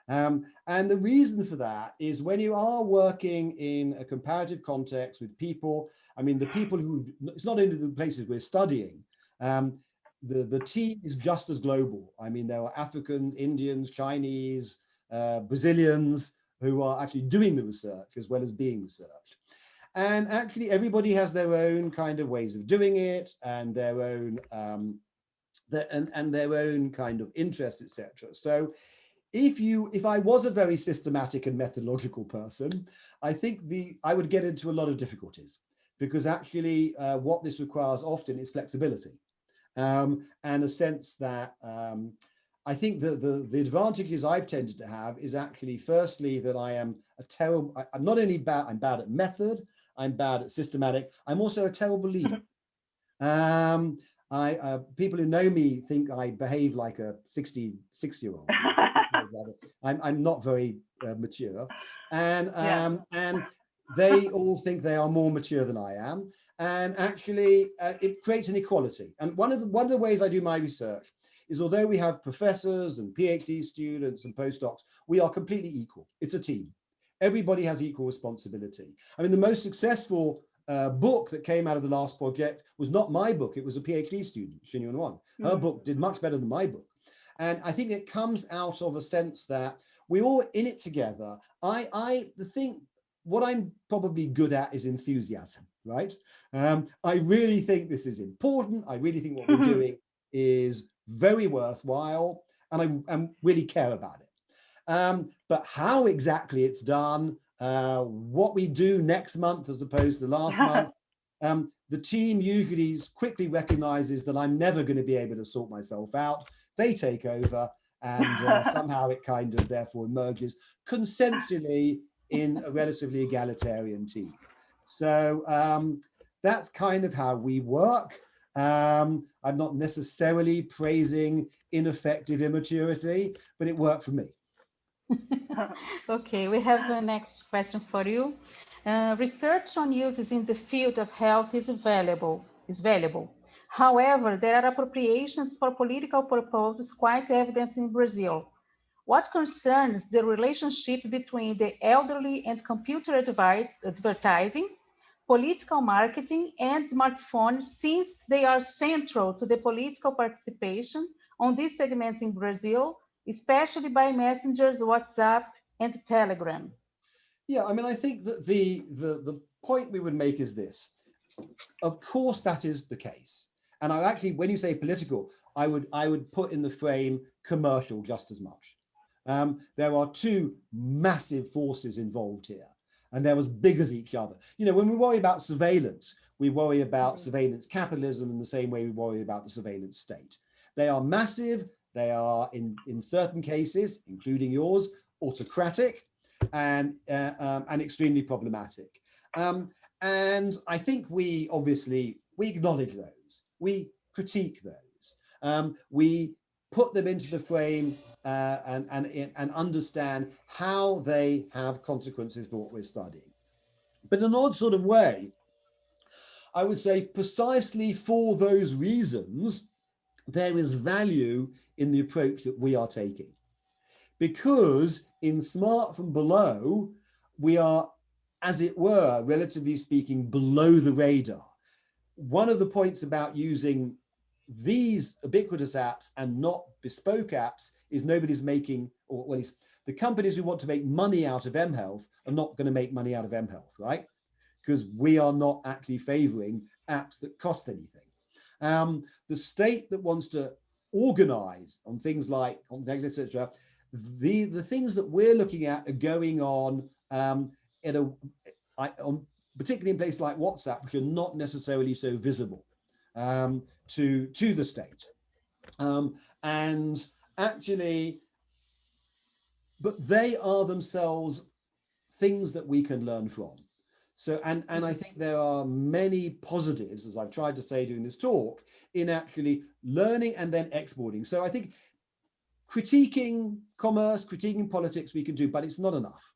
And the reason for that is when you are working in a comparative context with people, I mean, the people who, it's not only the places we're studying, the team is just as global. I mean, there are Africans, Indians, Chinese, Brazilians who are actually doing the research as well as being researched. And actually everybody has their own kind of ways of doing it, and their own their own kind of interests, etc. So if I was a very systematic and methodological person, I think I would get into a lot of difficulties, because actually what this requires often is flexibility, and a sense that I think the advantages I've tended to have is actually, firstly, that I'm not only bad, I'm bad at method, I'm bad at systematic, I'm also a terrible leader. People who know me think I behave like a 66-year-old. I'm not very mature, and they all think they are more mature than I am, and actually it creates an equality. And one of the ways I do my research is, although we have professors and PhD students and postdocs, we are completely equal. It's a team. Everybody has equal responsibility. I mean, the most successful book that came out of the last project was not my book, it was a PhD student, Xinyuan Wang. Her book did much better than my book. And I think it comes out of a sense that we're all in it together. What I'm probably good at is enthusiasm, right? I really think this is important. I really think what we're doing is very worthwhile, and I really care about it. But how exactly it's done, what we do next month as opposed to last month, the team usually quickly recognizes that I'm never going to be able to sort myself out. They take over, and somehow it kind of therefore emerges consensually in a relatively egalitarian team. So that's kind of how we work. I'm not necessarily praising ineffective immaturity, but it worked for me. Okay, we have the next question for you. Research on uses in the field of health is valuable. However, there are appropriations for political purposes quite evident in Brazil. What concerns the relationship between the elderly and computer advertising, political marketing, and smartphones, since they are central to the political participation on this segment in Brazil, especially by messengers, WhatsApp, and Telegram? Yeah, I mean, I think that the point we would make is this. Of course, that is the case. And I actually, when you say political, I would put in the frame commercial just as much. There are two massive forces involved here, and they're as big as each other. You know, when we worry about surveillance, we worry about surveillance capitalism in the same way we worry about the surveillance state. They are massive. They are, in certain cases, including yours, autocratic and extremely problematic. And I think we acknowledge those. We critique those. We put them into the frame and understand how they have consequences for what we're studying. But in an odd sort of way, I would say precisely for those reasons, there is value in the approach that we are taking. Because in Smart from Below, we are, as it were, relatively speaking, below the radar. One of the points about using these ubiquitous apps and not bespoke apps is nobody's making, or at least the companies who want to make money out of mHealth are not going to make money out of mHealth, right? Because we are not actually favoring apps that cost anything. The state that wants to organize on things like, etc., the things that we're looking at are going on particularly in places like WhatsApp, which are not necessarily so visible to the state. And actually, but they are themselves things that we can learn from. So, and I think there are many positives, as I've tried to say during this talk, in actually learning and then exporting. So I think critiquing commerce, critiquing politics we can do, but it's not enough.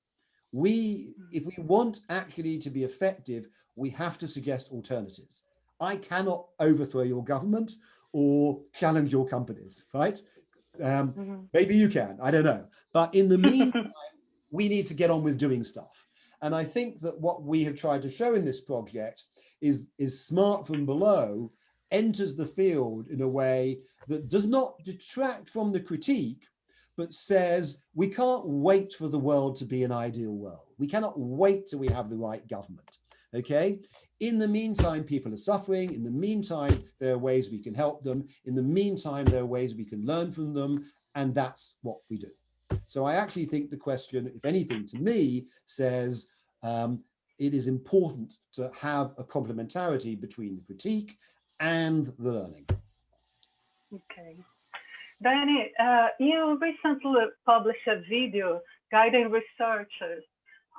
If we want actually to be effective, we have to suggest alternatives. I cannot overthrow your government or challenge your companies, right? Maybe you can, I don't know. But in the meantime, we need to get on with doing stuff. And I think that what we have tried to show in this project is Smart from Below enters the field in a way that does not detract from the critique, but says we can't wait for the world to be an ideal world. We cannot wait till we have the right government, okay? In the meantime, people are suffering. In the meantime, there are ways we can help them. In the meantime, there are ways we can learn from them, and that's what we do. So I actually think the question, if anything, to me, says it is important to have a complementarity between the critique and the learning. Okay. Danny, you recently published a video guiding researchers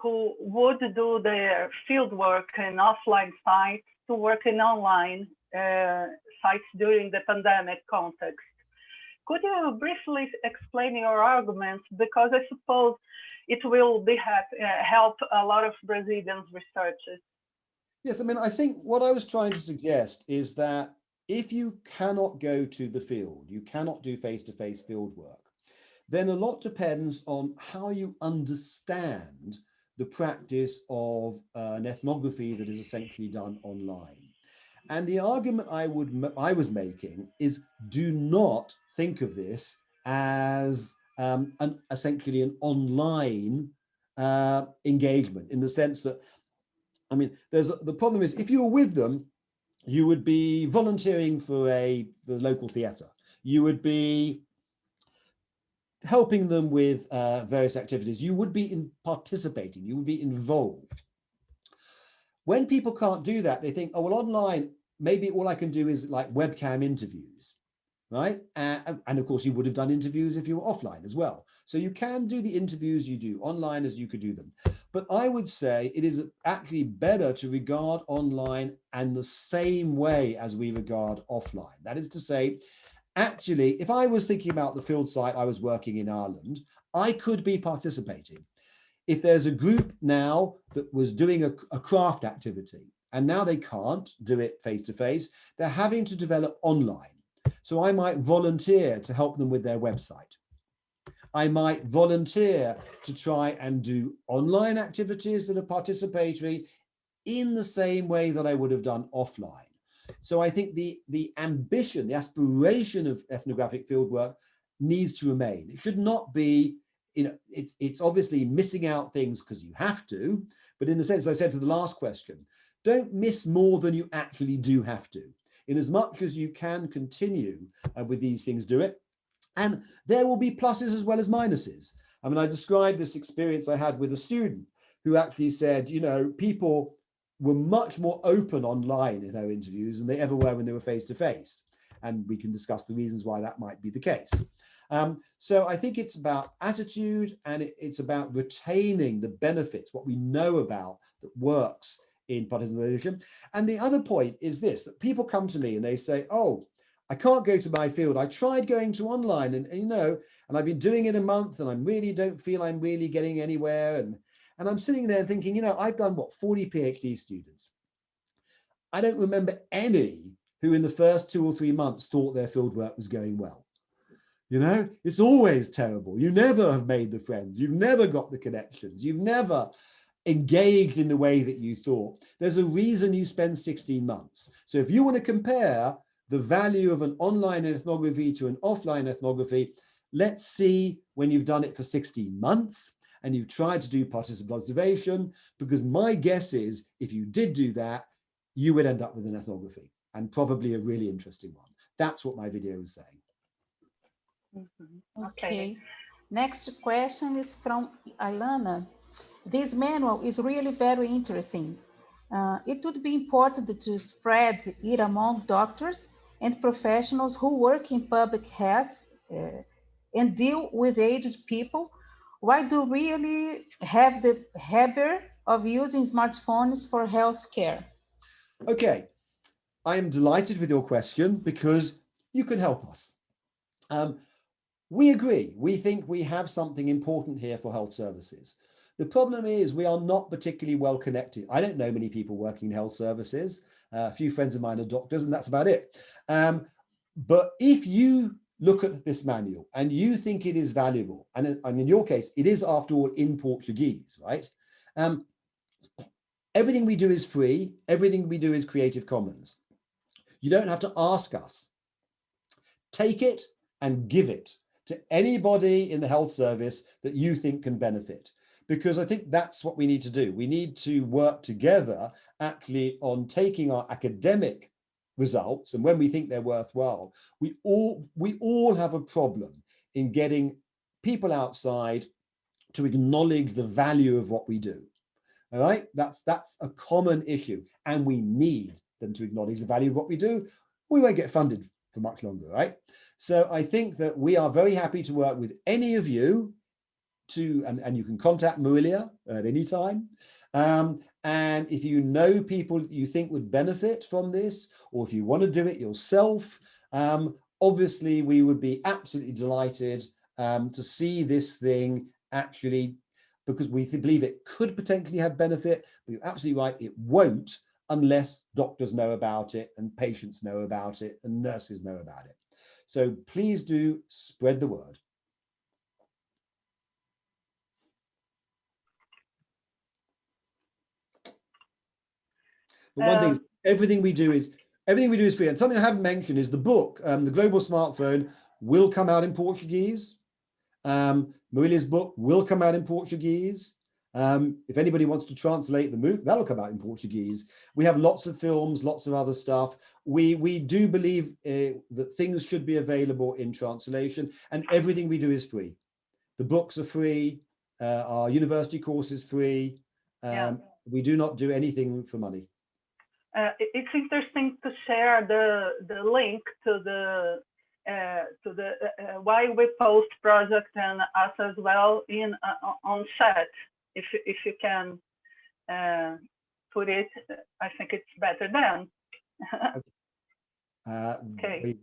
who would do their fieldwork in offline sites to work in online sites during the pandemic context. Could you briefly explain your arguments? Because I suppose it will help a lot of Brazilian researchers. Yes, I mean, I think what I was trying to suggest is that if you cannot go to the field, you cannot do face-to-face field work, then a lot depends on how you understand the practice of an ethnography that is essentially done online. And the argument I was making is, do not think of this as essentially an online engagement, in the sense that, I mean, the problem is, if you were with them, you would be volunteering for the local theatre. You would be helping them with various activities. You would be participating. You would be involved. When people can't do that, they think, oh, well, online, maybe all I can do is like webcam interviews. right? And of course, you would have done interviews if you were offline as well. So you can do the interviews you do online as you could do them. But I would say it is actually better to regard online in the same way as we regard offline. That is to say, actually, if I was thinking about the field site I was working in Ireland, I could be participating. If there's a group now that was doing a craft activity, and now they can't do it face-to-face, they're having to develop online. So I might volunteer to help them with their website. I might volunteer to try and do online activities that are participatory in the same way that I would have done offline. So I think the ambition, the aspiration of ethnographic fieldwork needs to remain. It should not be, it's obviously missing out things because you have to, but in the sense I said to the last question, don't miss more than you actually do have to. In as much as you can continue with these things, do it. And there will be pluses as well as minuses. I mean, I described this experience I had with a student who actually said, people were much more open online in her interviews than they ever were when they were face-to-face. And we can discuss the reasons why that might be the case. So I think it's about attitude, and it's about retaining the benefits, what we know about that works in participation. And the other point is this, that people come to me and they say, oh, I can't go to my field. I tried going to online and I've been doing it a month and I really don't feel I'm really getting anywhere. And I'm sitting there thinking, I've done 40 PhD students. I don't remember any who in the first 2 or 3 months thought their fieldwork was going well. It's always terrible. You never have made the friends. You've never got the connections. You've never engaged in the way that you thought. There's a reason you spend 16 months. So if you want to compare the value of an online ethnography to an offline ethnography, let's see when you've done it for 16 months and you've tried to do participant observation, because my guess is if you did do that, you would end up with an ethnography, and probably a really interesting one. That's what my video is saying. Mm-hmm. Okay. Next question is from Ilana. This manual is really very interesting. It would be important to spread it among doctors and professionals who work in public health and deal with aged people. Why do we really have the habit of using smartphones for healthcare? Okay, I am delighted with your question because you can help us. We agree. We think we have something important here for health services. The problem is we are not particularly well connected. I don't know many people working in health services. A few friends of mine are doctors, and that's about it. But if you look at this manual and you think it is valuable, and in your case, it is after all in Portuguese, right? Everything we do is free. Everything we do is Creative Commons. You don't have to ask us. Take it and give it to anybody in the health service that you think can benefit. Because I think that's what we need to do. We need to work together actually on taking our academic results, and when we think they're worthwhile, we all have a problem in getting people outside to acknowledge the value of what we do. All right, that's a common issue, and we need them to acknowledge the value of what we do. We won't get funded for much longer, right? So I think that we are very happy to work with any of you and you can contact Marilia at any time. And if you know people that you think would benefit from this, or if you want to do it yourself, obviously we would be absolutely delighted to see this thing actually, because we believe it could potentially have benefit, but you're absolutely right, it won't unless doctors know about it and patients know about it and nurses know about it. So please do spread the word. But one thing is, everything we do is free. And something I haven't mentioned is the book, The Global Smartphone, will come out in Portuguese. Marilia's book will come out in Portuguese. If anybody wants to translate the MOOC, that'll come out in Portuguese. We have lots of films, lots of other stuff. We do believe that things should be available in translation, and everything we do is free. The books are free. Our university course is free. We do not do anything for money. It's interesting to share the link to the to the why we post project and us as well in on chat. If you can put it, I think it's better then. Okay.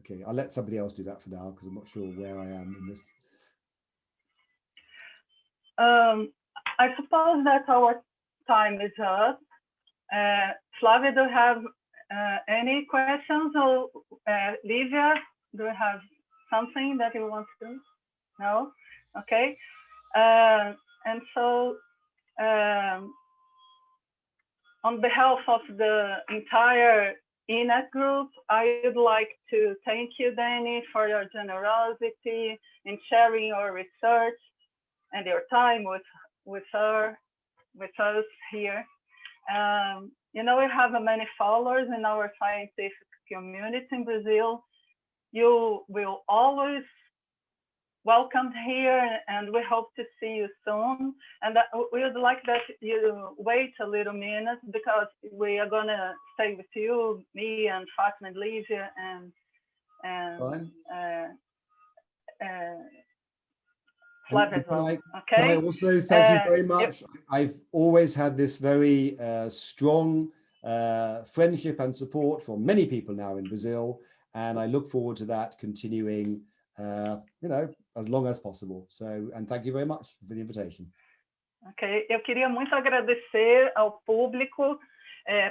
Okay, I'll let somebody else do that for now because I'm not sure where I am in this. I suppose that our time is up. Flavia, do you have any questions? Or Livia, do you have something that you want to do? No? Okay. And so on behalf of the entire ENEC group, I would like to thank you, Danny, for your generosity in sharing your research and your time with us here. You know, we have many followers in our scientific community in Brazil. You will always welcome here, and we hope to see you soon. And we would like that you wait a little minute because we are gonna stay with you, me and Fatima and Livia and Flavia as well. Okay. Can I also thank you very much? I've always had this very strong friendship and support from many people now in Brazil, and I look forward to that continuing, you know, as long as possible. So, and thank you very much for the invitation. Ok, eu queria muito agradecer ao público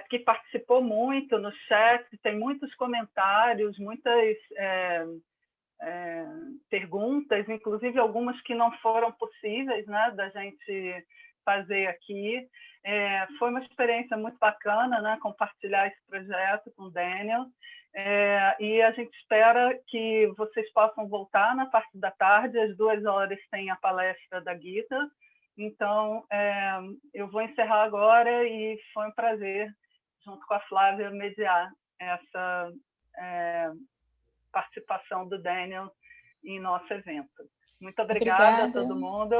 que participou muito no chat, tem muitos comentários, muitas perguntas, inclusive algumas que não foram possíveis, né, da gente fazer aqui. Foi uma experiência muito bacana, né, compartilhar esse projeto com o Daniel. E a gente espera que vocês possam voltar na parte da tarde, às 2h tem a palestra da Gita. Então, eu vou encerrar agora e foi um prazer, junto com a Flávia, mediar essa participação do Daniel em nosso evento. Muito obrigada a todo mundo.